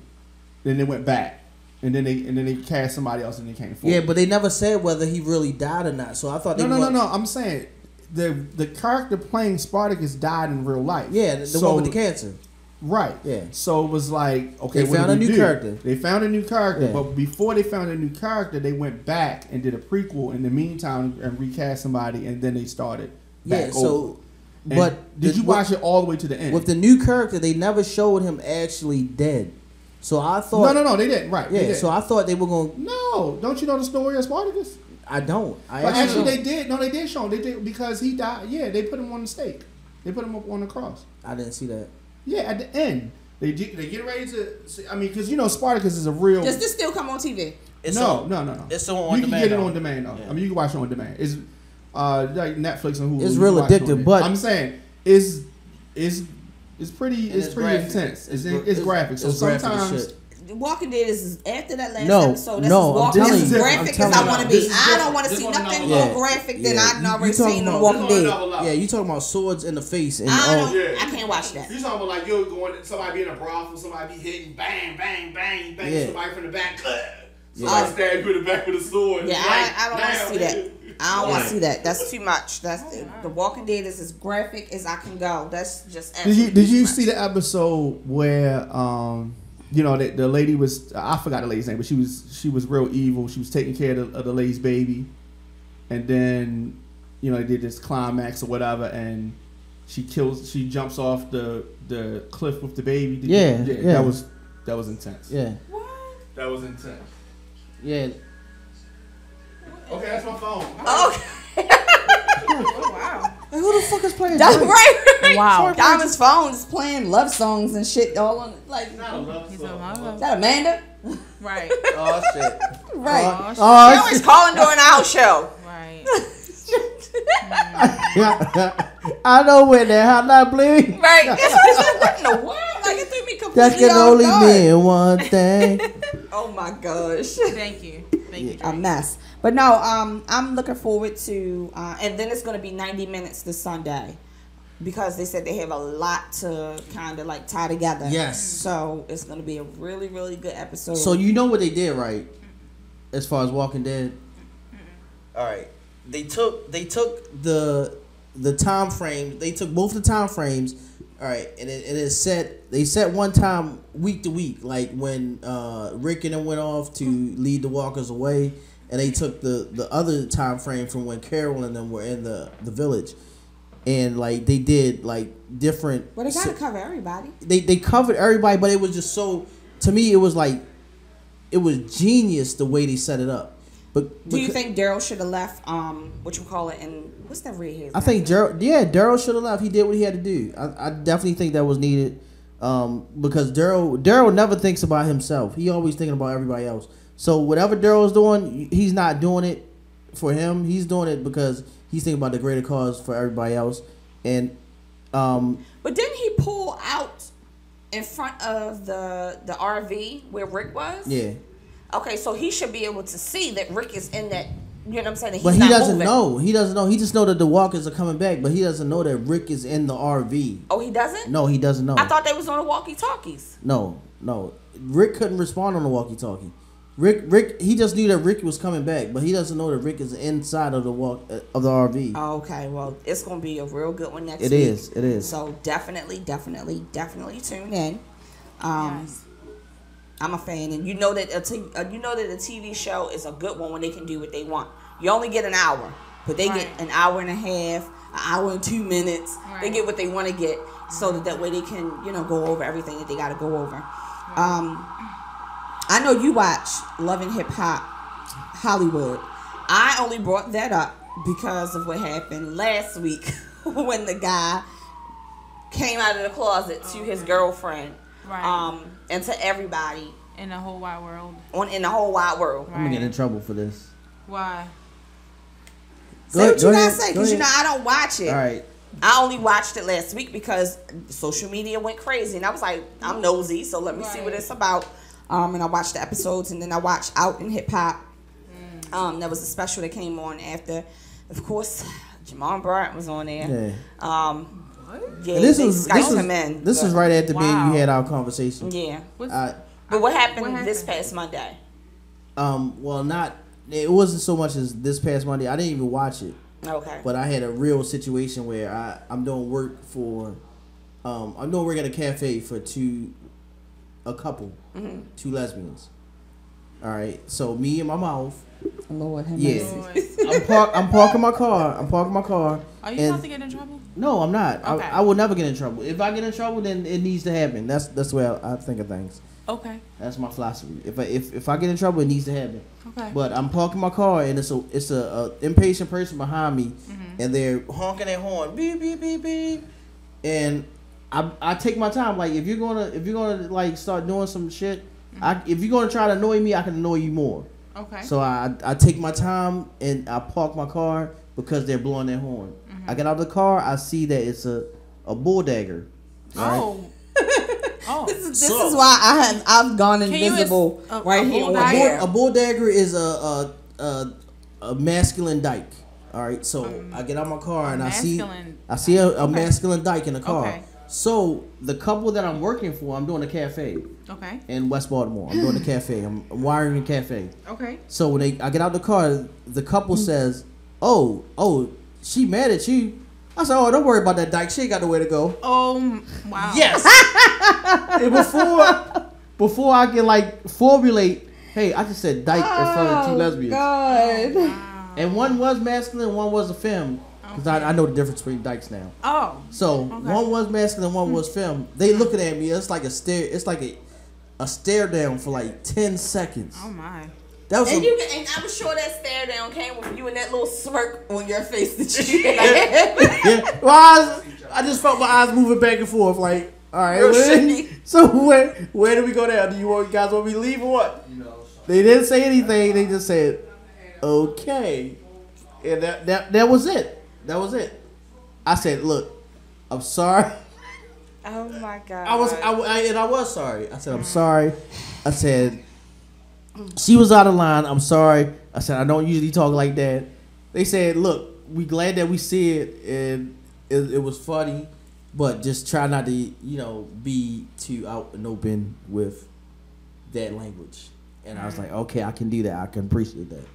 then they went back, and then they cast somebody else and they came forward.
Yeah, but they never said whether he really died or not. So I thought they
no.
were-
I'm saying the character playing Spartacus died in real life.
Yeah, the
So-
one with the cancer.
Right.
Yeah.
So it was like, okay,
They
what
found
do
a
we
new
do?
character.
They found a new character,
Yeah.
but before they found a new character, they went back and did a prequel in the meantime and recast somebody, and then they started.
Yeah.
Back
So,
over. And
but
did you watch it all the way to the end?
with the new character? They never showed him actually dead. So I thought.
no, they didn't. Right.
Yeah.
They didn't.
So I thought they were gonna.
No, don't you know the story of Spartacus?
I don't. I
But actually,
don't.
they did. No, they did show him. They did because he died. Yeah, they put him on the stake. They put him up on the cross.
I didn't see that.
Yeah, at the end, they get ready to. I mean, because you know Spartacus is a real.
Does this still come on TV?
No.
It's on
You can
demand.
get it
though.
on demand. Though.
Yeah.
I mean, you can watch it on demand. It's like Netflix and Hulu.
It's
You can
real
watch it on
addictive,
there.
but-
I'm saying it's pretty
And
it's pretty
graphic.
intense. It's
It's
graphic. So
it's graphic as
sometimes
shit.
Walking Dead is after that last
No,
episode. That's
no,
as
I'm
Walking
telling
Dead as
you.
graphic
I'm
as
telling
I
you.
want to
This
be.
is
I don't
different.
want to
This
see
one
nothing
another
more
level.
graphic than
Yeah.
I've already
You talking
seen on
about-
Walking
This one
Dead.
another level.
Yeah, you talking about swords in the face and
I
all.
don't.
Yeah.
I can't watch that.
You talking about like you're going, somebody be in a brothel, somebody be hitting, bang, bang, bang, bang,
Yeah.
somebody from the back, somebody
Yeah.
stab you in the back with a sword.
Yeah,
It's
I don't want to
damn,
see that.
man.
I don't want
Right.
to see that. That's too much. That's The Walking Dead is as graphic as I can go. That's just.
did you
absolutely too
see
much.
the episode where you know the lady was, I forgot the lady's name, but she was real evil. She was taking care of the lady's baby, and then you know they did this climax or whatever, and she jumps off the cliff with the baby.
Yeah.
That was intense.
Yeah,
That was intense.
yeah.
Okay, that's my phone.
Oh,
Oh, wow.
Hey, who the fuck is playing?
that's
Drake?
right.
Wow.
Diamond's phone is playing love songs and shit all on like.
It's not a love
He's
song.
a mother.
Is that Amanda?
Right.
Oh shit.
Right.
Oh,
She
Oh,
always calling during our show.
right.
I know when that how not believe.
Right. That's what I said. What in the world? Like it threw me completely
That can
off
only
guard.
mean one thing.
Oh my gosh.
Thank you. Thank you.
A mess. But no, I'm looking forward to, and then it's going to be 90 minutes this Sunday because they said they have a lot to kind of like tie together.
Yes.
So it's going to be a really, really good episode.
So you know what they did, right? As far as Walking Dead. All right. They took the time frame. They took both the time frames. All right, and it set. They set one time week to week, like when Rick and them went off to lead the walkers away, and they took the other time frame from when Carol and them were in the village, and like they did like different.
Well, they got to cover everybody.
They covered everybody, but it was just so. To me, it was like it was genius the way they set it up. But
Do you think Daryl should have left, what you call it, and what's that redhead?
I think Daryl should have left. He did what he had to do. I definitely think that was needed because Daryl never thinks about himself. He always thinking about everybody else. So whatever Daryl is doing, he's not doing it for him. He's doing it because he's thinking about the greater cause for everybody else. And
But didn't he pull out in front of the RV where Rick was?
yeah,
Okay, so he should be able to see that Rick is in that. You know what I'm saying? That he's
but he
not
doesn't
moving.
know. He doesn't know. He just know that the walkers are coming back, but he doesn't know that Rick is in the RV.
Oh, he doesn't?
No, he doesn't know.
I thought they was on the walkie-talkies.
No. Rick couldn't respond on the walkie-talkie. Rick, he just knew that Rick was coming back, but he doesn't know that Rick is inside of the RV.
Okay, well, it's gonna be a real good one next
It
week.
is.
So definitely tune in.
Yes.
I'm a fan, and you know that a TV show is a good one when they can do what they want. You only get an hour, but they get
Right.
an hour and a half, an hour and 2 minutes. They
Right.
get what they want to get. so that way they can, go over everything that they got to go over. I know you watch Love and Hip Hop Hollywood. I only brought that up because of what happened last week when the guy came out of the closet to his girlfriend,
Right.
and to everybody
In the whole wide world.
in the whole wide world.
Right.
I'm gonna get in trouble for this.
Why?
Say what you gotta
ahead,
say,
go
because
ahead.
I don't watch it.
All right.
I only watched it last week because social media went crazy, and I was like, I'm nosy, so let me see what it's about. And I watched the episodes, and then I watched Out in Hip Hop. There was a special that came on after, of course, Jamon Bryant was on there.
Yeah.
Yeah,
And this
they
was
Skyped him in.
this was right after
Wow.
we had our conversation.
Yeah,
What's,
but what happened
What
this
happened?
past Monday?
Well, not it wasn't so much as this past Monday. I didn't even watch it,
Okay.
but I had a real situation where I'm doing work for, I'm doing work at a cafe for a couple, two lesbians. All right, so me and my mouth.
Lord have
Yeah.
mercy.
I'm parking my car.
Are you
and-
about to get in trouble?
No, I'm not.
Okay.
I will never get in trouble. If I get in trouble, then it needs to happen. That's the way I think of things.
Okay.
That's my philosophy. If I get in trouble, it needs to happen.
Okay.
But I'm parking my car, and it's a impatient person behind me, and they're honking their horn, beep beep beep beep, and I take my time. Like if you're gonna like start doing some shit, if you're gonna try to annoy me, I can annoy you more.
Okay.
So I take my time and I park my car because they're blowing their horn. I get out of the car, I see that it's a bull dagger.
Oh. Oh.
This is why I've gone
Can you
invisible
a
right here
bull
on
dagger?
air.
A bull dagger is a masculine dyke. All right, so I get out my car and I see a masculine dyke in the car.
Okay.
So the couple that I'm working for, I'm doing a cafe
Okay.
in West Baltimore. I'm doing a cafe. I'm wiring a cafe.
Okay.
So when I get out the car, the couple says, "Oh, she mad at you." I said, "Oh, don't worry about that dyke. She ain't got nowhere to go."
Oh, wow.
Yes. And before I can like formulate, hey, I just said dyke in front of two lesbians,
God.
and one was masculine, one was a femme. Because I know the difference between dykes now.
Oh.
So one was masculine, one was femme. They looking at me. It's like a stare. It's like a stare down for like 10 seconds.
Oh, my.
That was
And I'm sure that stare down came with you and that little smirk on your face that you had.
yeah. Well, I just felt my eyes moving back and forth. Like, all right.
Real
Where,
shitty.
so where do we go now? Do you guys want me to leave or what? They didn't say anything. They just said, okay, and that was it. That was it. I said, look, I'm sorry.
Oh my God.
I was sorry. I said, I'm sorry. I said, she was out of line. I'm sorry. I said, I don't usually talk like that. They said, look, we glad that we see it, and it was funny, but just try not to, be too out and open with that language. And I was like, okay, I can do that. I can appreciate that.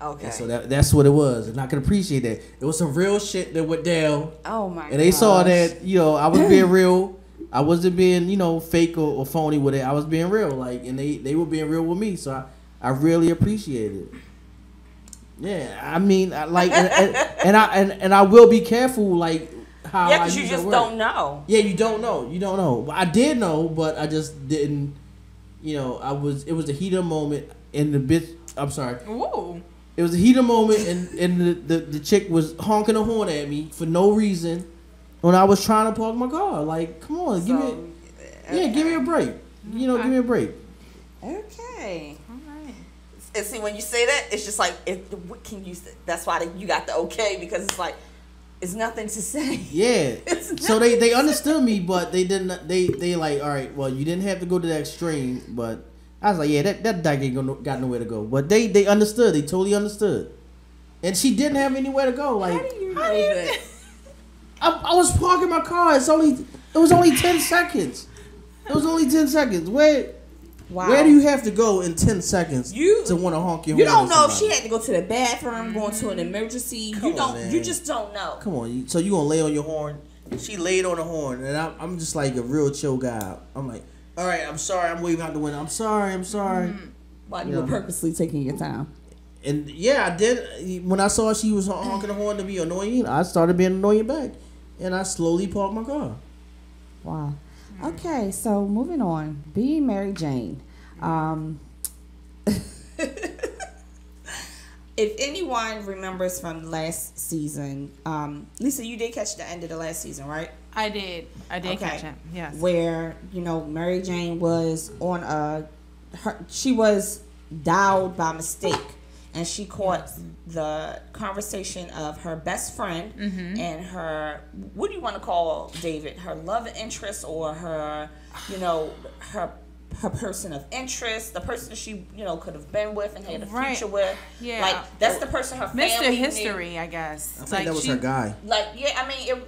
Okay.
And so that's what it was, and I can appreciate that. It was some real shit that went down.
Oh my God.
And they saw that, I was being real. I wasn't being, fake or phony with it. I was being real, and they were being real with me. So I really appreciated it. Yeah, I mean, and I will be careful, how.
Yeah, because you just don't know.
Yeah, you don't know. You don't know. I did know, but I just didn't. It was the heat of the moment, and the bitch. I'm sorry.
Ooh.
It was a heated moment, and the chick was honking a horn at me for no reason when I was trying to park my car. Like, come on, give me a break. Give me a break.
Okay.
All right.
And see, when you say that, it's just like, what can you say? That's why you got the okay, because it's like, it's nothing to say.
Yeah. So they understood me, but they didn't. They like, all right, well, you didn't have to go to that extreme, but. I was like, yeah, that dyke ain't got nowhere to go. But they understood. They totally understood. And she didn't have anywhere to go. Like,
How do you know that?
I was parking my car. It was only 10 seconds. It was only 10 seconds. Where do you have to go in 10 seconds to want to honk your horn?
You don't
at
know if
somebody?
she had to go to the bathroom, going to an emergency.
Come on, man.
You just don't know.
Come on. So you going to lay on your horn? She laid on the horn. And I'm just like a real chill guy. I'm like, all right, I'm sorry. I'm waving out the window. I'm sorry.
While you were purposely taking your time.
And yeah, I did. When I saw she was honking the horn to be annoying, I started being annoying back. And I slowly parked my car.
Wow. Okay, so moving on. Being Mary Jane. If anyone remembers from last season, Lisa, you did catch the end of the last season, right?
I did catch it. Yes.
Where, Mary Jane was she was dialed by mistake, and she caught the conversation of her best friend and her, what do you want to call David? Her love interest, or her, her person of interest, the person she, could have been with and had a future with.
Yeah.
Like, that's the person her family
Mr. History,
knew.
I guess.
I think that was her guy.
Like, yeah, I mean,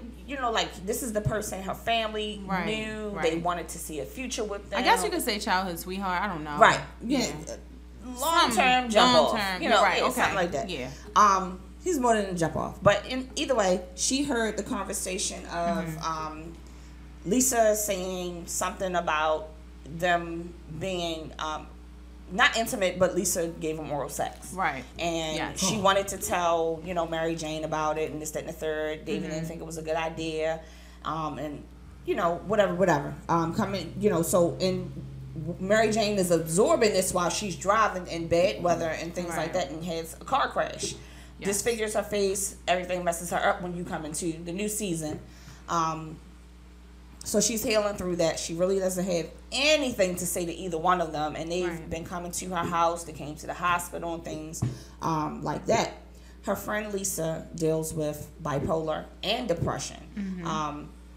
this is the person her family knew.
Right.
They wanted to see a future with them.
I guess you could say childhood sweetheart. I don't know.
Right. Yeah. Long-term jump off.
Right. Okay.
Something like that.
Yeah.
He's more than a jump off. But either way, she heard the conversation of Lisa saying something about them being not intimate, but Lisa gave him oral sex.
Right.
And she wanted to tell, Mary Jane about it, and this, that, and the third. David didn't think it was a good idea. And, whatever. So Mary Jane is absorbing this while she's driving in bad weather and things like that, and has a car crash. Disfigures her face. Everything messes her up when you come into the new season. So she's healing through that. She really doesn't have anything to say to either one of them, and they've been coming to her house. They came to the hospital and things like that. Her friend Lisa deals with bipolar and depression.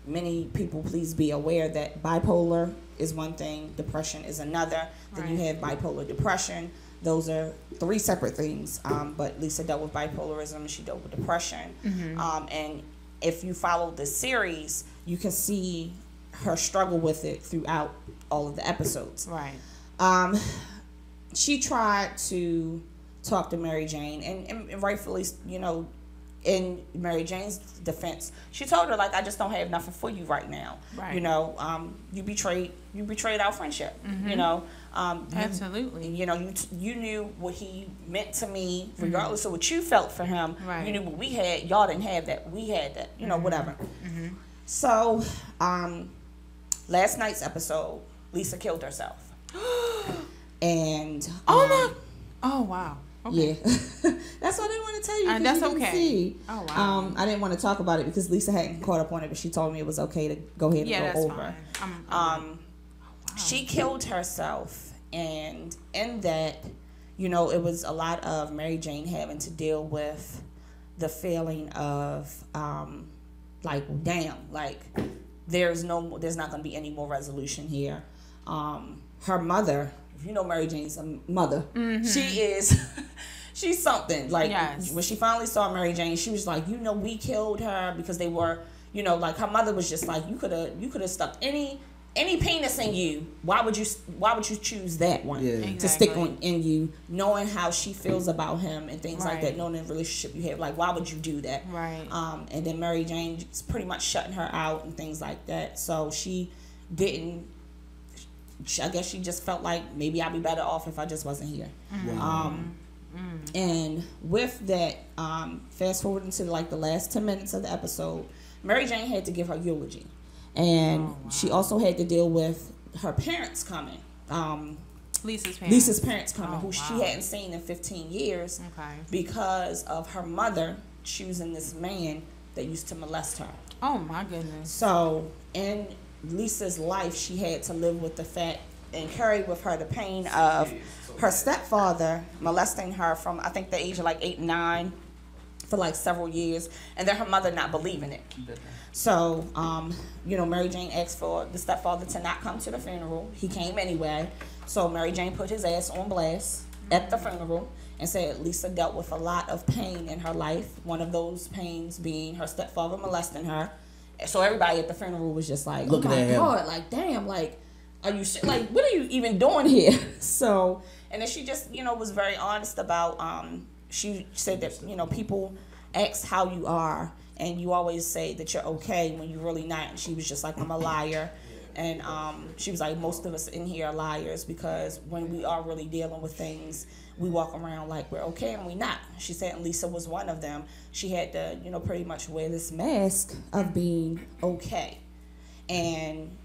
Many people, please be aware that bipolar is one thing, depression is another. Then you have bipolar depression. Those are three separate things. But Lisa dealt with bipolarism. She dealt with depression. And if you follow the series, you can see her struggle with it throughout all of the episodes.
Right.
She tried to talk to Mary Jane, and rightfully, in Mary Jane's defense, she told her, like, I just don't have nothing for you right now.
Right.
You betrayed our friendship.
Absolutely.
You knew what he meant to me, regardless of what you felt for him.
Right.
You knew what we had. Y'all didn't have that. We had that. Whatever. So, last night's episode, Lisa killed herself. And
oh wow. Okay.
Yeah, that's what I didn't want to tell you.
That's
you didn't
okay.
See.
Oh wow.
I didn't want to talk about it because Lisa hadn't caught up on it, but she told me it was okay to go ahead and go over.
Fine.
Wow. She killed herself, and in that, it was a lot of Mary Jane having to deal with the feeling of, like, damn, like there's not going to be any more resolution here. Her mother. You know Mary Jane's mother. She is, she's something. Like, when she finally saw Mary Jane, she was like, we killed her because they were, like, her mother was just like, you could have stuck any penis in you. Why would you choose that one to stick in you, knowing how she feels about him and things like that, knowing the relationship you have. Like, why would you do that?
Right.
And then Mary Jane is pretty much shutting her out and things like that. So she didn't. I guess she just felt like maybe I'd be better off if I just wasn't here. And with that, fast forward into like the last 10 minutes of the episode, Mary Jane had to give her eulogy. And she also had to deal with her parents coming.
Lisa's parents
coming, who she hadn't seen in 15 years because of her mother choosing this man that used to molest her.
Oh my goodness.
So in Lisa's life, she had to live with the fact and carry with her the pain of her stepfather molesting her from, I think, the age of like 8 and 9 for like several years, and then her mother not believing it. So, Mary Jane asked for the stepfather to not come to the funeral. He came anyway. So Mary Jane put his ass on blast at the funeral and said Lisa dealt with a lot of pain in her life. One of those pains being her stepfather molesting her. So everybody at the funeral was just like,
looking at him.
God, like, damn, like, are you, like, what are you even doing here? So, and then she just, was very honest about, she said that, people ask how you are, and you always say that you're okay when you're really not. And she was just like, I'm a liar. And she was like, most of us in here are liars, because when we are really dealing with things, we walk around like we're okay and we not. She said, and Lisa was one of them. She had to, pretty much wear this mask of being okay. and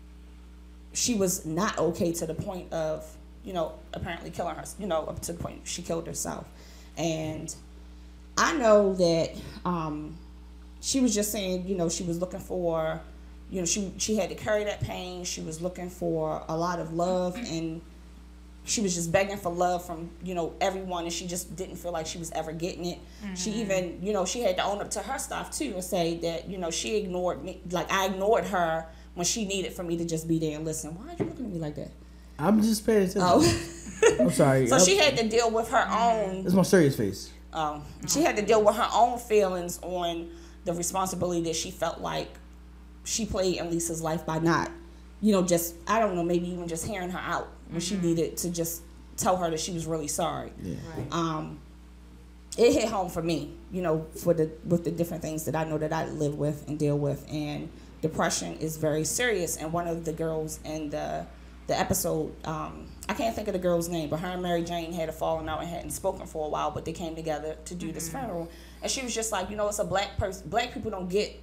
she was not okay to the point of, apparently killing her, up to the point she killed herself. And I know that she was just saying, she was looking for, she had to carry that pain. She was looking for a lot of love, and she was just begging for love from, everyone, and she just didn't feel like she was ever getting it. Mm-hmm. She even, she had to own up to her stuff too and say that, she ignored me, like I ignored her when she needed for me to just be there and listen. Why are you looking at me like that?
I'm just paying attention.
Oh.
I'm sorry.
So she had to deal with her own.
It's my serious face.
She had to deal with her own feelings on the responsibility that she felt like she played in Lisa's life by not, just, I don't know, maybe even just hearing her out when she needed to just tell her that she was really sorry.
Yeah.
Right.
It hit home for me, with the different things that I know that I live with and deal with, and depression is very serious. And one of the girls in the episode, I can't think of the girl's name, but her and Mary Jane had a falling out and hadn't spoken for a while, but they came together to do this funeral. And she was just like, it's a black person. Black people don't get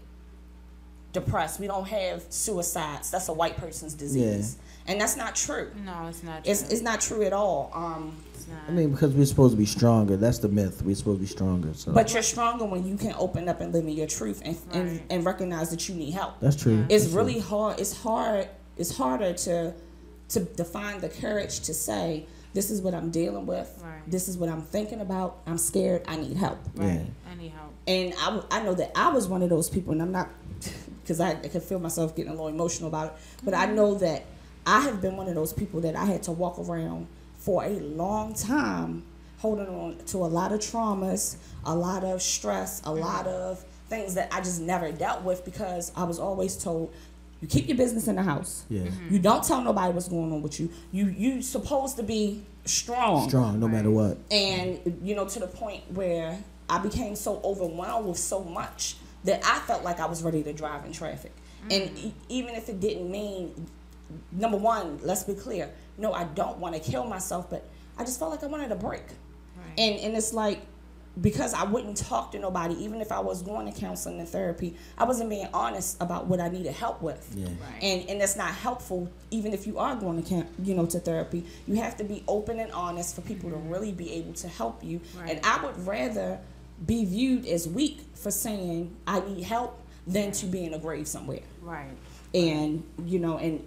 depressed. We don't have suicides. That's a white person's disease. Yeah. And that's not true.
No, it's not true.
It's not true at all.
It's not.
I mean, because we're supposed to be stronger. That's the myth. We're supposed to be stronger. So.
But you're stronger when you can open up and live in your truth and recognize that you need help.
That's true.
It's really hard. It's harder to find the courage to say, this is what I'm dealing with.
Right.
This is what I'm thinking about. I'm scared. I need help.
Right.
Yeah.
I need help.
And I know that I was one of those people, and I'm not, because I could feel myself getting a little emotional about it, but I know that I have been one of those people that I had to walk around for a long time holding on to a lot of traumas, a lot of stress, a lot of things that I just never dealt with, because I was always told, you keep your business in the house.
Yeah.
You don't tell nobody what's going on with you. You supposed to be strong.
Strong, no matter what.
And, to the point where I became so overwhelmed with so much that I felt like I was ready to drive in traffic. And even if it didn't mean, number one, let's be clear, no, I don't want to kill myself, but I just felt like I wanted a break.
Right.
And it's like, because I wouldn't talk to nobody, even if I was going to counseling and therapy, I wasn't being honest about what I needed help with.
Yeah.
Right.
And that's not helpful, even if you are going to to therapy. You have to be open and honest for people to really be able to help you.
Right.
And I would rather be viewed as weak for saying I need help than to be in a grave somewhere.
Right.
And, and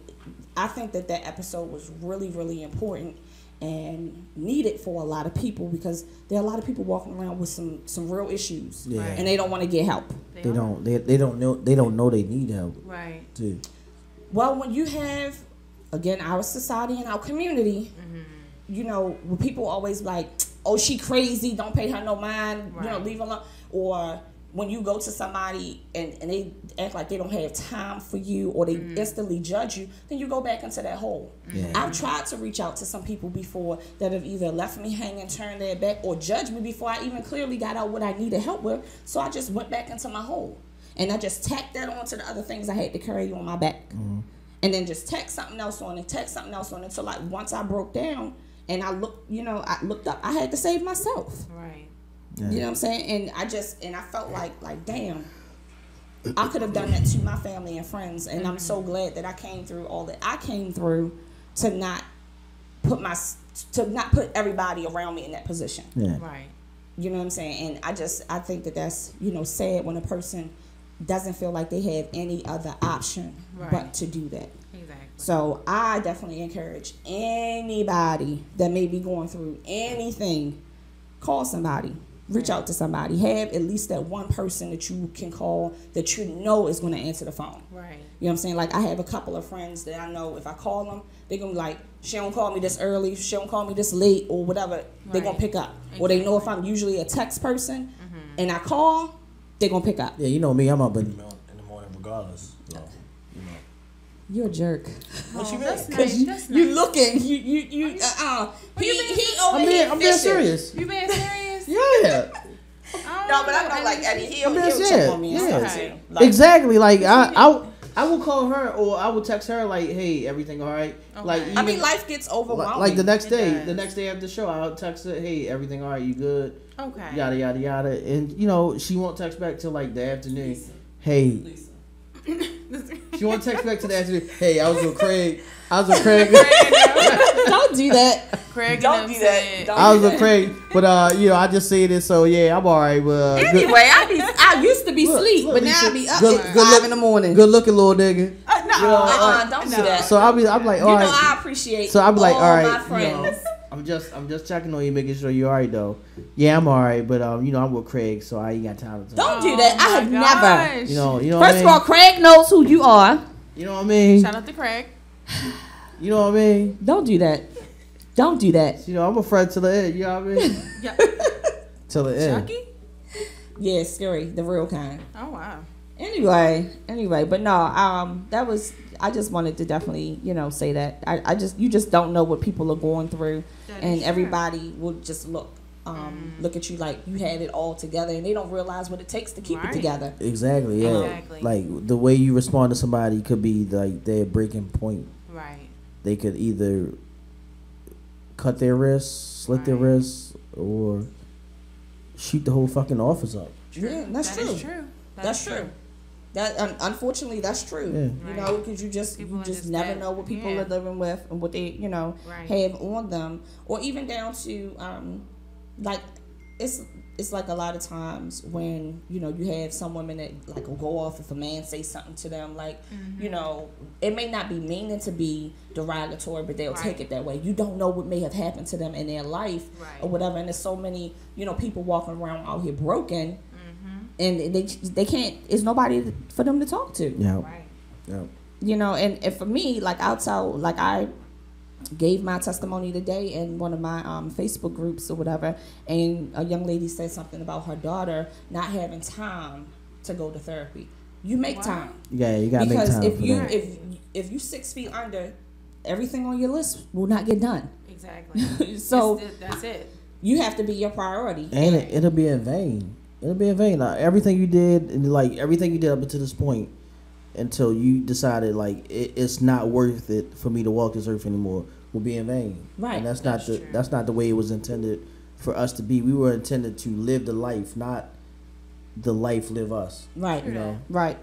I think that episode was really, really important and needed for a lot of people, because there are a lot of people walking around with some real issues.
Yeah.
And they don't want to get help.
They don't know they need help.
Right.
Too.
Well, when you have, again, our society and our community, when people always like, oh, she crazy, don't pay her no mind,
Right.
Leave her alone. Or when you go to somebody and they act like they don't have time for you, or they instantly judge you, then you go back into that hole.
Yeah.
I've tried to reach out to some people before that have either left me hanging, turned their back, or judged me before I even clearly got out what I needed help with. So I just went back into my hole. And I just tacked that on to the other things I had to carry on my back. Mm-hmm. And then just tack something else on and tack something else on until, like, once I broke down and I looked up, I had to save myself.
Right.
Yeah.
You know what I'm saying? And I felt like, damn, I could have done that to my family and friends. And I'm so glad that I came through all that I came through to not put everybody around me in that position.
Yeah.
Right.
You know what I'm saying? And I think that that's, sad when a person doesn't feel like they have any other option
Right.
but to do that.
Exactly.
So I definitely encourage anybody that may be going through anything, call somebody, reach out to somebody, have at least that one person that you can call that you know is going to answer the phone.
Right.
You know what I'm saying? Like, I have a couple of friends that I know if I call them, they're going to be like, she don't call me this early, she don't call me this late, or whatever, they're going to pick up. Exactly. Or they know if I'm usually a text person and I call, they're going to pick up.
Yeah, you know me, I'm up in the morning regardless. So,
You're a jerk.
What you mean?
That's nice. That's
You
nice.
looking, he over here
I'm being
fishing.
serious.
You being serious?
Yeah.
No, but I know, like, Eddie, he'll
I'm being
check
serious.
on me and
Yeah.
stuff too. Like,
Exactly. Like I will call her, or I will text her like, "Hey, everything all right?"
Okay.
Like,
I mean,
even-
life gets overwhelming.
like the next
It
day,
does.
the next day after the show, I'll text her, "Hey, everything all right? You good?"
Okay.
Yada yada yada, and she won't text back till like the afternoon. Hey, She want to text back to the answer. Hey, I was with Craig. Craig.
Don't do that.
Craig
Don't
and
do
them
that.
said-
Don't
I was
do
with
that.
Craig, but I just say this, so yeah, I'm alright. But
Anyway, I used to be
Look,
asleep,
look,
but now I
Lisa,
be up
good-
at
good
5
look-
in the morning.
good looking little nigga.
No,
Don't
no.
do that.
So I'm like,
You
all
know,
right.
I appreciate
So I'll be like,
all
all right,
my friends.
I'm just checking on you, making sure you're alright though. Yeah, I'm alright, but I'm with Craig, so I ain't got time to talk.
Don't do that. I have never.
gosh.
You know.
First of all, Craig knows who you are.
you know what I mean.
Shout out to Craig.
You know what I mean.
Don't do that. Don't do that.
You know, I'm a friend to the end. You know what I mean.
Yeah.
Till the end.
Chucky?
Yeah, scary, the real kind.
Oh wow.
Anyway, but no, that was. I just wanted to definitely, say that. You just don't know what people are going through,
That
and
is true.
everybody will just look at you like you had it all together, and they don't realize what it takes to keep it
Right.
together.
Exactly. Yeah.
Exactly.
Like the way you respond to somebody could be like their breaking point.
Right.
They could either cut their wrists, slit their
Right.
wrists, or shoot the whole fucking office up.
Yeah, that's
That
true.
is true.
That's true. That unfortunately, that's true.
Yeah.
You know, because you just
People are just
never
that-
know what people
yeah.
are living with and what they
Right.
have on them, or even down to like it's like a lot of times when you have some women that like will go off if a man say something to them like it may not be meaning to be derogatory, but they'll take
Right.
it that way. You don't know what may have happened to them in their life
Right.
or whatever, and there's so many people walking around out here broken. And they can't. It's nobody for them to talk to.
Yeah.
Right.
Yeah.
And for me, like I'll tell, like I gave my testimony today in one of my Facebook groups or whatever, and a young lady said something about her daughter not having time to go to therapy. You make
Wow.
time
Yeah, you gotta make
because
time
if
for
you
that.
if you 6 feet under, everything on your list will not get done.
Exactly.
So
That's it.
you have to be your priority.
And it'll be in vain. It'll be in vain. Like, everything you did, and like everything you did up until this point, until you decided like it's not worth it for me to walk this earth anymore, will be in vain.
Right.
And that's
True.
not the way it was intended for us to be. We were intended to live the life, not the life live us.
Right.
You know.
Right.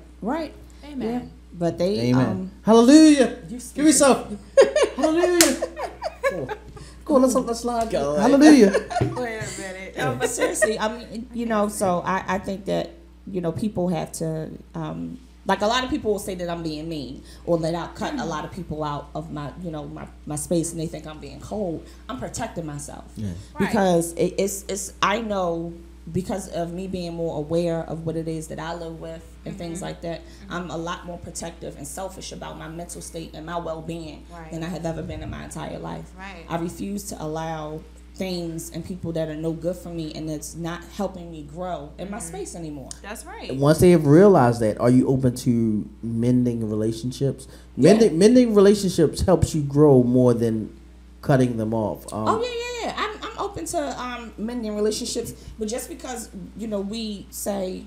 Amen.
Yeah. But they
Amen. Hallelujah.
You
Give me some. Hallelujah. Cool. Let's slide.
Go
Hallelujah.
Wait a minute.
No, but seriously, I mean, so I think that, people have to, like a lot of people will say that I'm being mean or that I'll cut a lot of people out of my, my space and they think I'm being cold. I'm protecting myself
Yeah.
Right.
because it's, I know because of me being more aware of what it is that I live with and things like that, I'm a lot more protective and selfish about my mental state and my well-being
Right.
than I have ever been in my entire life.
Right.
I refuse to allow things and people that are no good for me and it's not helping me grow in my space anymore.
That's right.
Once they have realized that, are you open to mending relationships? Mending relationships helps you grow more than cutting them off.
Oh yeah. I'm open to mending relationships, but just because we say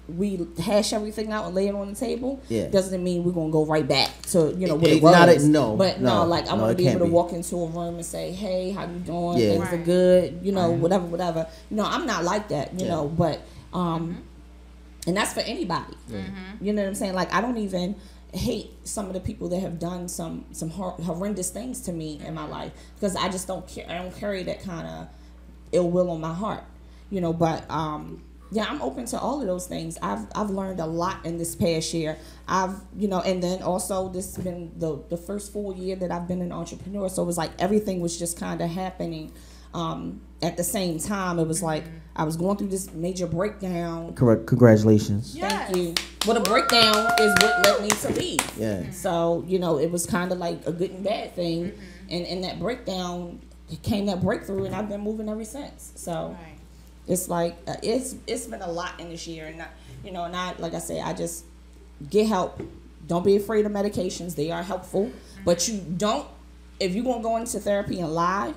we hash everything out and lay it on the table,
Yeah.
doesn't mean we're gonna go right back to what
It-
it was.
not a- no,
but
no,
like I
no,
want
it
to be able
can't
to
be.
walk into a room and say, hey, how you doing?
Yeah.
Things are
Right.
good. Whatever. I'm not like that.
Yeah.
But and that's for anybody. You know what I'm saying? Like I don't even hate some of the people that have done some horrendous things to me in my life because I just don't care. I don't carry that kind of ill will on my heart, But yeah, I'm open to all of those things. I've learned a lot in this past year. And then also this has been the first full year that I've been an entrepreneur. So it was like everything was just kind of happening at the same time. It was like I was going through this major breakdown.
Correct. Congratulations.
Yes.
Thank you. Well, the breakdown is what led me to leave.
Yeah.
So, it was kind of like a good and bad thing. And in that breakdown came that breakthrough, and I've been moving ever since. So
Right.
it's like, it's been a lot in this year. And, like I say, I just get help. Don't be afraid of medications. They are helpful. But you don't, if you're going to go into therapy and lie,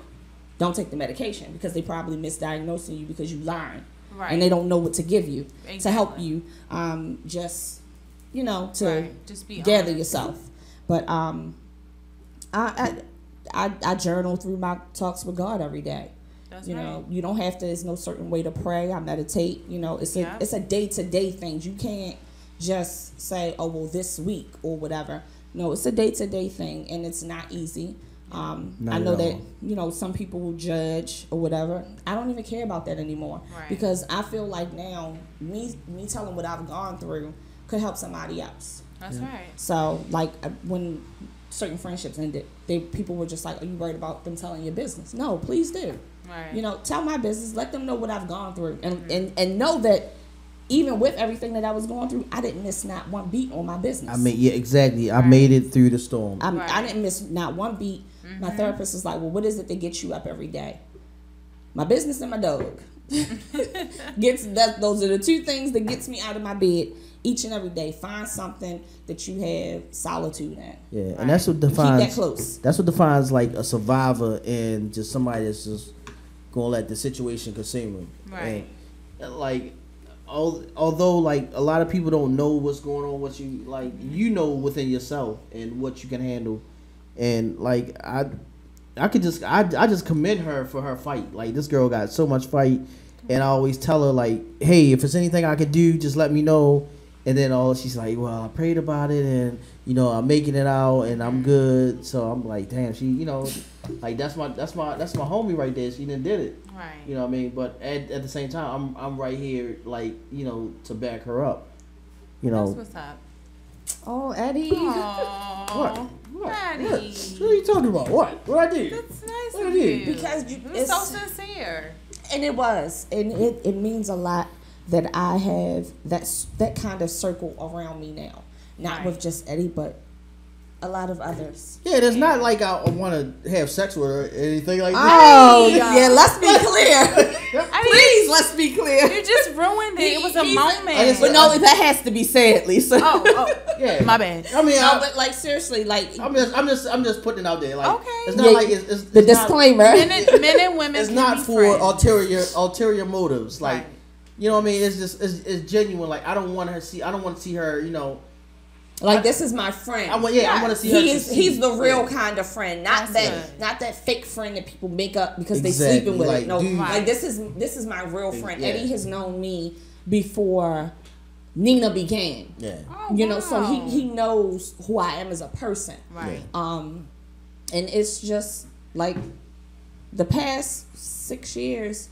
don't take the medication because they probably misdiagnosing you because you lying.
Right.
And they don't know what to give you to help
Exactly.
you just to
Right. Just be
gather
honest.
yourself. But I journal through my talks with God every day.
That's
You
right.
know, you don't have to. There's no certain way to pray. I meditate. It's
Yeah.
a day-to-day thing. You can't just say, oh, well, this week or whatever. No, it's a day-to-day thing, and it's not easy.
Not
I know
at
that,
all.
you know, some people will judge or whatever. I don't even care about that anymore.
Right.
Because I feel like now, me telling what I've gone through could help somebody else.
That's right.
So, like, when certain friendships ended, people were just like, are you worried about them telling your business? No, please do.
Right.
You know, tell my business. Let them know what I've gone through. And know that even with everything that I was going through, I didn't miss not one beat on my business.
I mean, yeah, exactly. I made it through the storm.
I didn't miss not one beat. My therapist was like, well, what is it that gets you up every day? My business and my dog. Those are the two things that gets me out of my bed each and every day. Find something that you have solitude in.
Yeah, and that's what defines.
Keep that close.
That's what defines like a survivor and just somebody that's just gonna let the situation consume them.
Right.
And, like, although like a lot of people don't know what's going on, what you like, you know within yourself and what you can handle, and like I just commend her for her fight. Like, this girl got so much fight, and I always tell her like, hey, if there's anything I can do, just let me know. And then she's like, well, I prayed about it, and you know, I'm making it out, and I'm good. So I'm like, damn, she, you know, like that's my homie right there. She done did it.
Right.
You know what I mean? But at the same time, I'm right here, like, you know, to back her up. You know.
That's what's up.
Oh, Eddie.
Aww.
What?
Eddie.
What are you talking about? What I do?
That's nice
What
of
I did?
you.
Because
It's so sincere.
And it was. And it means a lot that I have that kind of circle around me now. Not
Right.
with just Eddie, but a lot of others.
Yeah, there's not like I want to have sex with her or anything like that.
Oh, yeah, let's be clear.
I mean,
Please, let's be clear.
you just ruined it. It was a moment.
But no, that has to be said, Lisa.
Oh,
Yeah,
my bad.
I mean,
No, but like seriously, like
I'm just putting it out there. Like,
Okay.
it's not
Yeah,
like it's
the
not-
disclaimer.
Men and women.
It's
can
not
be
for
friends.
ulterior motives. Like,
Right.
you know what I mean? It's just it's genuine. Like, I don't want to see her. You know,
Like, this is my friend.
I want to see her.
He's the real kind of friend, not
That's
not that fake friend that people make up because they
Exactly.
sleeping with
Like,
it. No,
dude.
like this is my real friend.
Yeah.
Eddie has known me before Nina began.
Yeah.
Oh,
You know, so
wow.
he knows who I am as a person.
Right.
And it's just like the past 6 years.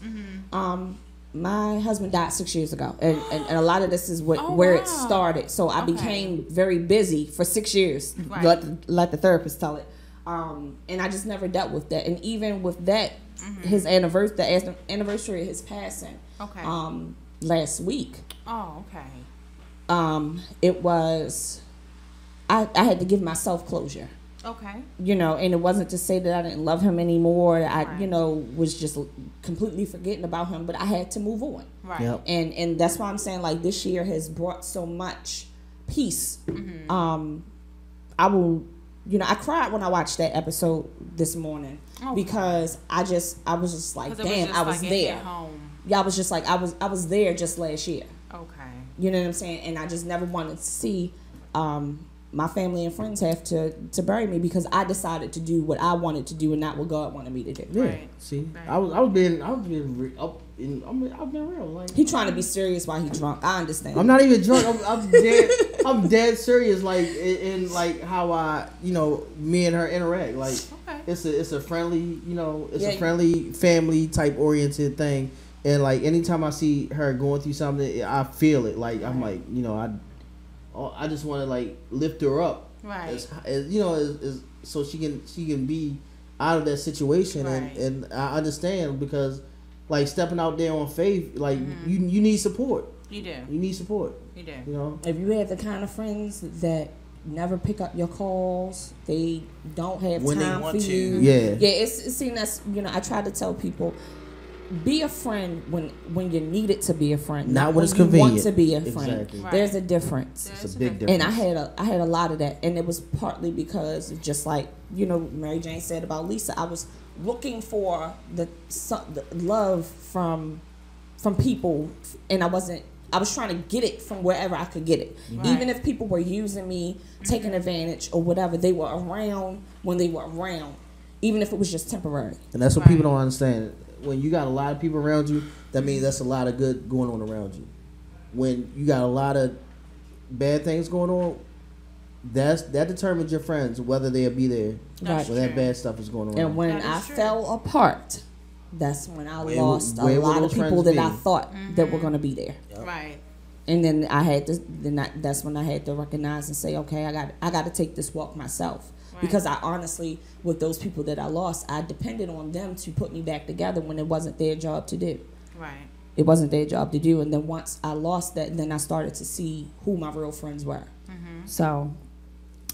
My husband died 6 years ago, and a lot of this is where
wow.
it started. So I
Okay.
became very busy for 6 years.
Right.
Let the therapist tell it. And I just never dealt with that. And even with that, his anniversary, the anniversary of his passing,
Okay.
last week.
Oh, okay.
It was. I had to give myself closure.
Okay.
You know, and it wasn't to say that I didn't love him anymore. I,
Right.
you know, was just completely forgetting about him, but I had to move on.
Right.
Yep.
And that's why I'm saying, like, this year has brought so much peace. I will, you know, I cried when I watched that episode this morning
Oh,
because I was just like,
'Cause it was
damn,
just
I was
like it
there.
hit home.
Yeah, I was just like, I was there just last year.
Okay.
You know what I'm saying? And I just never wanted to see my family and friends have to bury me because I decided to do what I wanted to do and not what God wanted me to do.
Yeah.
Right.
See,
Right.
I was being I've been real. Like,
He trying to be serious while he drunk. I understand.
I'm not even drunk. I'm dead serious. Like, in like how you know, me and her interact. Like,
Okay.
it's a friendly, you know,
Yeah.
a friendly family type oriented thing. And like, anytime I see her going through something, I feel it. Like, I'm like, you know, I just want to like lift her up,
Right.
as you know, as so she can be out of that situation.
Right.
And I understand, because like stepping out there on faith, like
Mm-hmm.
you need support.
You do.
You need support.
You do.
You know.
If you have the kind of friends that never pick up your calls, they don't have
When they
time
want
for
to.
you.
Yeah.
Yeah, it's seen as, you know, I try to tell people, be a friend when you need it to be a friend,
Not when it's
you want
convenient.
to be a friend.
Exactly.
Right.
There's a difference.
It's a big difference.
And I had a lot of that, and it was partly because of just like, you know, Mary Jane said about Lisa, I was looking for the love from people, and I was trying to get it from wherever I could get it.
Right.
Even if people were using me, taking advantage or whatever, they were around when they were around, even if it was just temporary.
And that's what
Right.
people don't understand. When you got a lot of people around you, that means that's a lot of good going on around you. When you got a lot of bad things going on, that determines your friends whether they'll be there
That's
when that
true.
bad stuff is going on.
And when
That
I
is true.
fell apart, that's when I
Where-
lost a
where would
lot of
those
people
friends
that I
be?
thought that were going to be there.
Right.
And then I had to. That's when I had to recognize and say, okay, I got to take this walk myself.
Right.
Because I honestly, with those people that I lost, I depended on them to put me back together when it wasn't their job to do.
Right.
It wasn't their job to do. And then once I lost that, then I started to see who my real friends were. So,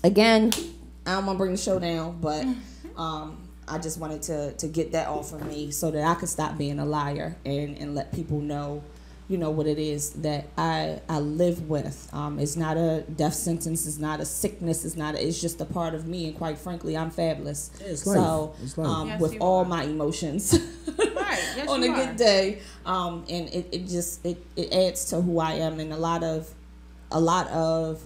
again, I don't want to bring the show down, but I just wanted to get that off of me so that I could stop being a liar and let people know, you know, what it is that I live with. It's not a death sentence. It's not a sickness. It's just a part of me. And quite frankly, I'm fabulous.
Yeah, it's
so
life. It's life.
Yes,
with
you
all
are.
my emotions
Right. Yes,
on
you
a
are.
good day, and it adds to who I am. And a lot of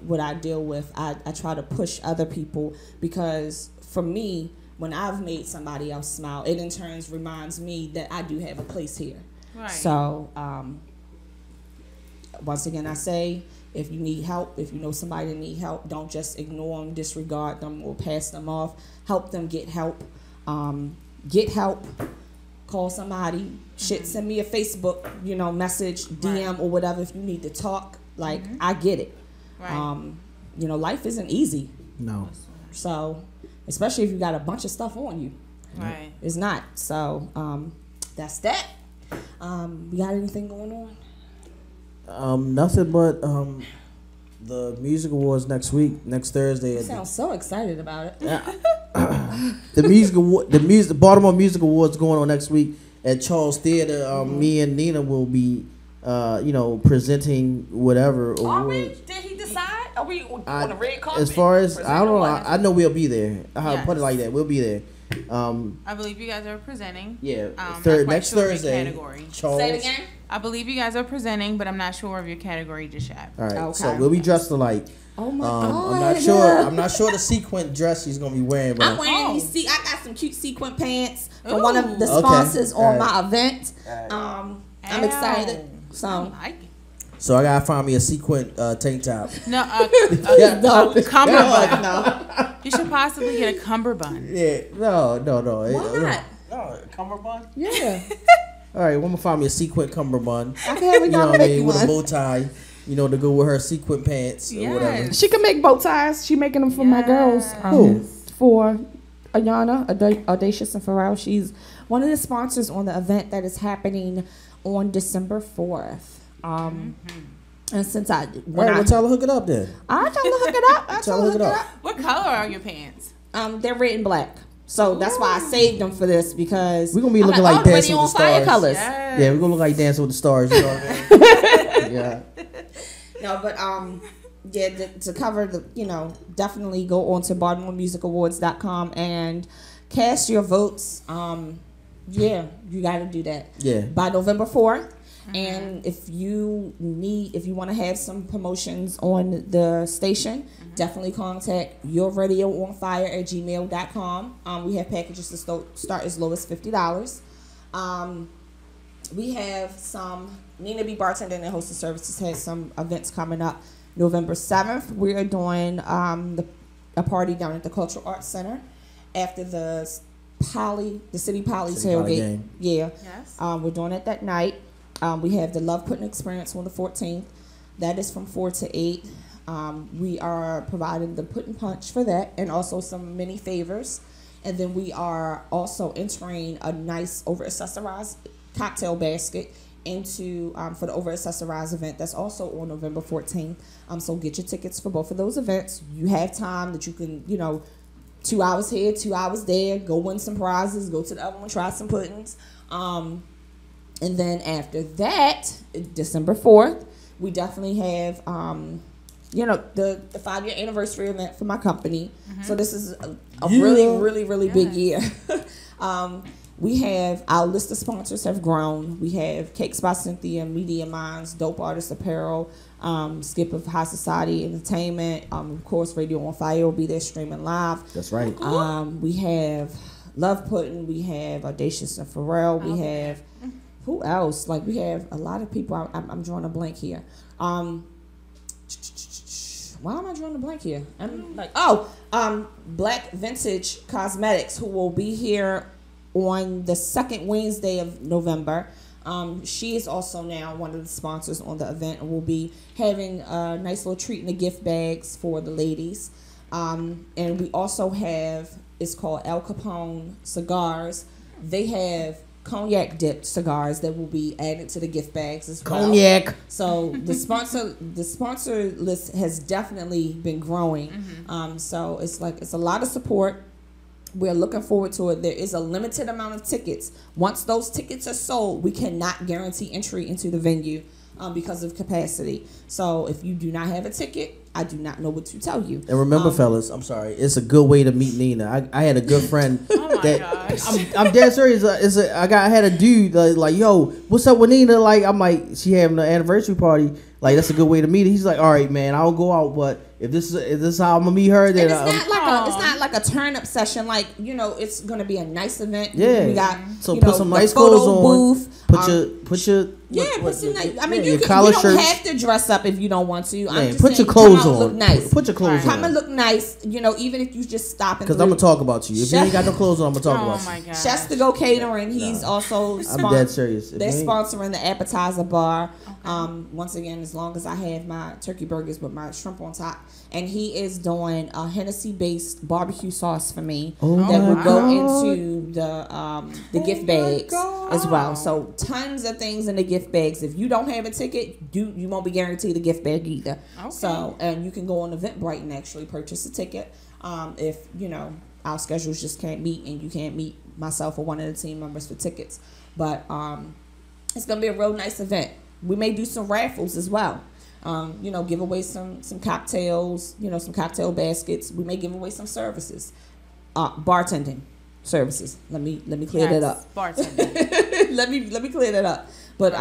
what I deal with, I try to push other people, because for me, when I've made somebody else smile, it in turn reminds me that I do have a place here.
Right.
So, once again, I say, if you need help, if you know somebody that need help, don't just ignore them, disregard them, or pass them off. Help them get help. Get help. Call somebody. Shit, send me a Facebook, message, DM, or whatever if you need to talk. Like, I get it.
Right.
Life isn't easy.
No.
So, especially if you got a bunch of stuff on you.
Right.
It's not. So, that's that. We got anything going on?
Nothing but the music awards next Thursday.
You sound so excited about it.
The Baltimore Music Awards going on next week at Charles Theater. Me and Nina will be, presenting whatever
Are we?
awards.
Did he decide? Are we on the red carpet?
As far as I don't know,
Presenting
I know we'll be there. I'll put it
Yes.
like that. We'll be there.
I believe you guys are presenting.
Yeah,
Not quite
next
sure of your
Thursday.
category.
Charles.
Say it again.
I believe you guys are presenting, but I'm not sure of your category just yet.
All right,
Okay.
so we'll be dressed alike.
Oh my god!
I'm not sure the sequin dress she's gonna be wearing, but
I'm wearing these. I got some cute sequin pants from one of the
Ooh.
sponsors
Okay.
on
Alright.
my event. I'm excited.
I
So
like it.
so I gotta find me a sequin tank top.
No,
no,
cummerbund.
no.
You should possibly get a cummerbund.
Yeah, no.
Why not?
No, cummerbund.
Yeah,
All right, I'm gonna find me a sequin cummerbund.
I can have a
You know
young
what I
make
mean, with a
one.
bow tie. To go with her sequin pants or whatever.
Yes.
She can make bow ties. She making them for my girls.
Who?
For
Ayana, Audacious and Pharrell. She's one of the sponsors on the event that is happening on December 4th. And since
All right, well, tell her hook it up then.
I tell her to hook it up. I tell her to hook it up.
What color are your pants?
They're red and black. So that's why I saved them for this, because
We're gonna be looking
I'm
like
oh,
Dancing
ready
with
on
the
fire
Stars.
colors.
Yes.
Yeah, we're gonna look like Dancing with the Stars. You know what I mean? Yeah.
No, but to cover definitely go on to BaltimoreMusicAwards.com and cast your votes. You got to do that.
Yeah.
By November 4th. And if you want to have some promotions on the station, definitely contact yourradioonfire@gmail.com. We have packages to start as low as $50. We have some Nina B Bartending and Hosting Services has some events coming up. November 7th, we are doing a party down at the Cultural Arts Center after the City Poly
City Poly
tailgate.
game.
Yeah.
Yes.
We're doing it that night. We have the Love Pudding Experience on the 14th. That is from 4 to 8. We are providing the pudding punch for that, and also some mini favors. And then we are also entering a nice over-accessorized cocktail basket into for the over-accessorized event that's also on November 14th. So get your tickets for both of those events. You have time that you can, 2 hours here, 2 hours there, go win some prizes, go to the other one, try some puddings. And then after that, December 4th, we definitely have, the 5-year anniversary event for my company. So this is a really, really, really big year. We have, our list of sponsors have grown. We have Cakes by Cynthia, Media Minds, Dope Artist Apparel, Skip of High Society Entertainment. Of course, Radio on Fire will be there streaming live.
That's right.
We have Love Pudding. We have Audacious and Pharrell. We have, who else? Like, we have a lot of people. I'm drawing a blank here. why am I drawing a blank here? I'm like, Black Vintage Cosmetics, who will be here on the second Wednesday of November. She is also now one of the sponsors on the event, and will be having a nice little treat in the gift bags for the ladies. And we also have, it's called El Capone Cigars. They have cognac dipped cigars that will be added to the gift bags as well.
Cognac.
So the sponsor list has definitely been growing. So it's a lot of support. We're looking forward to it. There is a limited amount of tickets. Once those tickets are sold, we cannot guarantee entry into the venue because of capacity. So if you do not have a ticket, I do not know what to tell you.
And remember, fellas, I'm sorry, it's a good way to meet Nina. I had a good friend.
Oh my
that
gosh.
I'm dead serious. I had a dude like, yo, what's up with Nina? Like, I'm like, she having an anniversary party. Like, that's a good way to meet her. He's like, all right, man, I'll go out, but if this is how I'm gonna meet her, then
and it's not like a turn up session. Like, it's gonna be a nice event.
Yeah.
We got
put some nice
photo
clothes on.
booth.
Put your
Put some nice. I mean,
your
you
collar
don't
shirts.
have to dress up if you don't want to.
Man,
just
put your
saying,
clothes
come out,
on.
Look nice.
Put your clothes
Come
on.
and look nice. Even if you just stopping.
Because I'm gonna talk about you. If you ain't got no clothes on, I'm gonna talk
Oh
about
my
you.
gosh.
Chefs to Go Catering. He's also.
I'm dead serious. If
They're
you ain't-
sponsoring the appetizer bar. Once again, as long as I have my turkey burgers with my shrimp on top, and he is doing a Hennessy-based barbecue sauce for me that will
my
go
God.
into the gift bags as well. So tons of things in the gift bags. If you don't have a ticket, you won't be guaranteed a gift bag either.
Okay.
So, and you can go on Eventbrite and actually purchase a ticket. If our schedules just can't meet and you can't meet myself or one of the team members for tickets, but it's gonna be a real nice event. We may do some raffles as well. Give away some cocktails, some cocktail baskets. We may give away some services, bartending services. Let me clear that up.
Bartender.
let me clear that up. But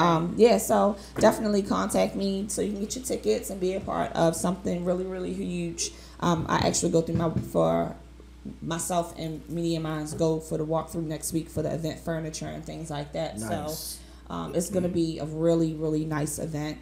so definitely contact me so you can get your tickets and be a part of something really, really huge. I actually go through for myself and Media Minds go for the walkthrough next week for the event furniture and things like that.
Nice.
So it's gonna be a really, really nice event.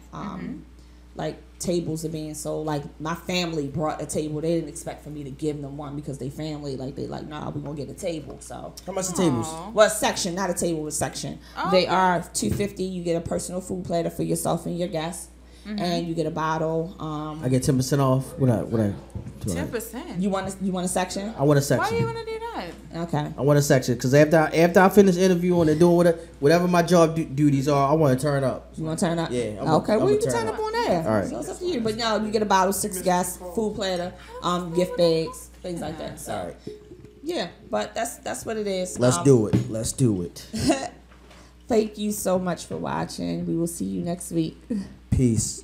Like tables are being sold. Like my family brought a table. They didn't expect for me to give them one because they family nah, we're gonna get a table. So
How much the tables?
well, section, not a table, a section.
Oh,
They
okay.
are $250. You get a personal food platter for yourself and your guests, and you get a bottle.
I get 10% off. What I do?
10%.
You want a section?
I want a
Why
section.
do you want to do that?
Okay.
I want a section because after I finish interviewing and doing whatever my job duties are, I want to turn up.
You want to turn up?
Yeah,
Okay.
I'ma
Well, you can
turn
turn
up.
up on there.
All right.
So it's up to you. But no, you get a bottle, 6 guests, food platter, gift bags, things like that. So
All right,
yeah, but that's what it is.
let's do it. Let's do it.
Thank you so much for watching. We will see you next week.
Peace.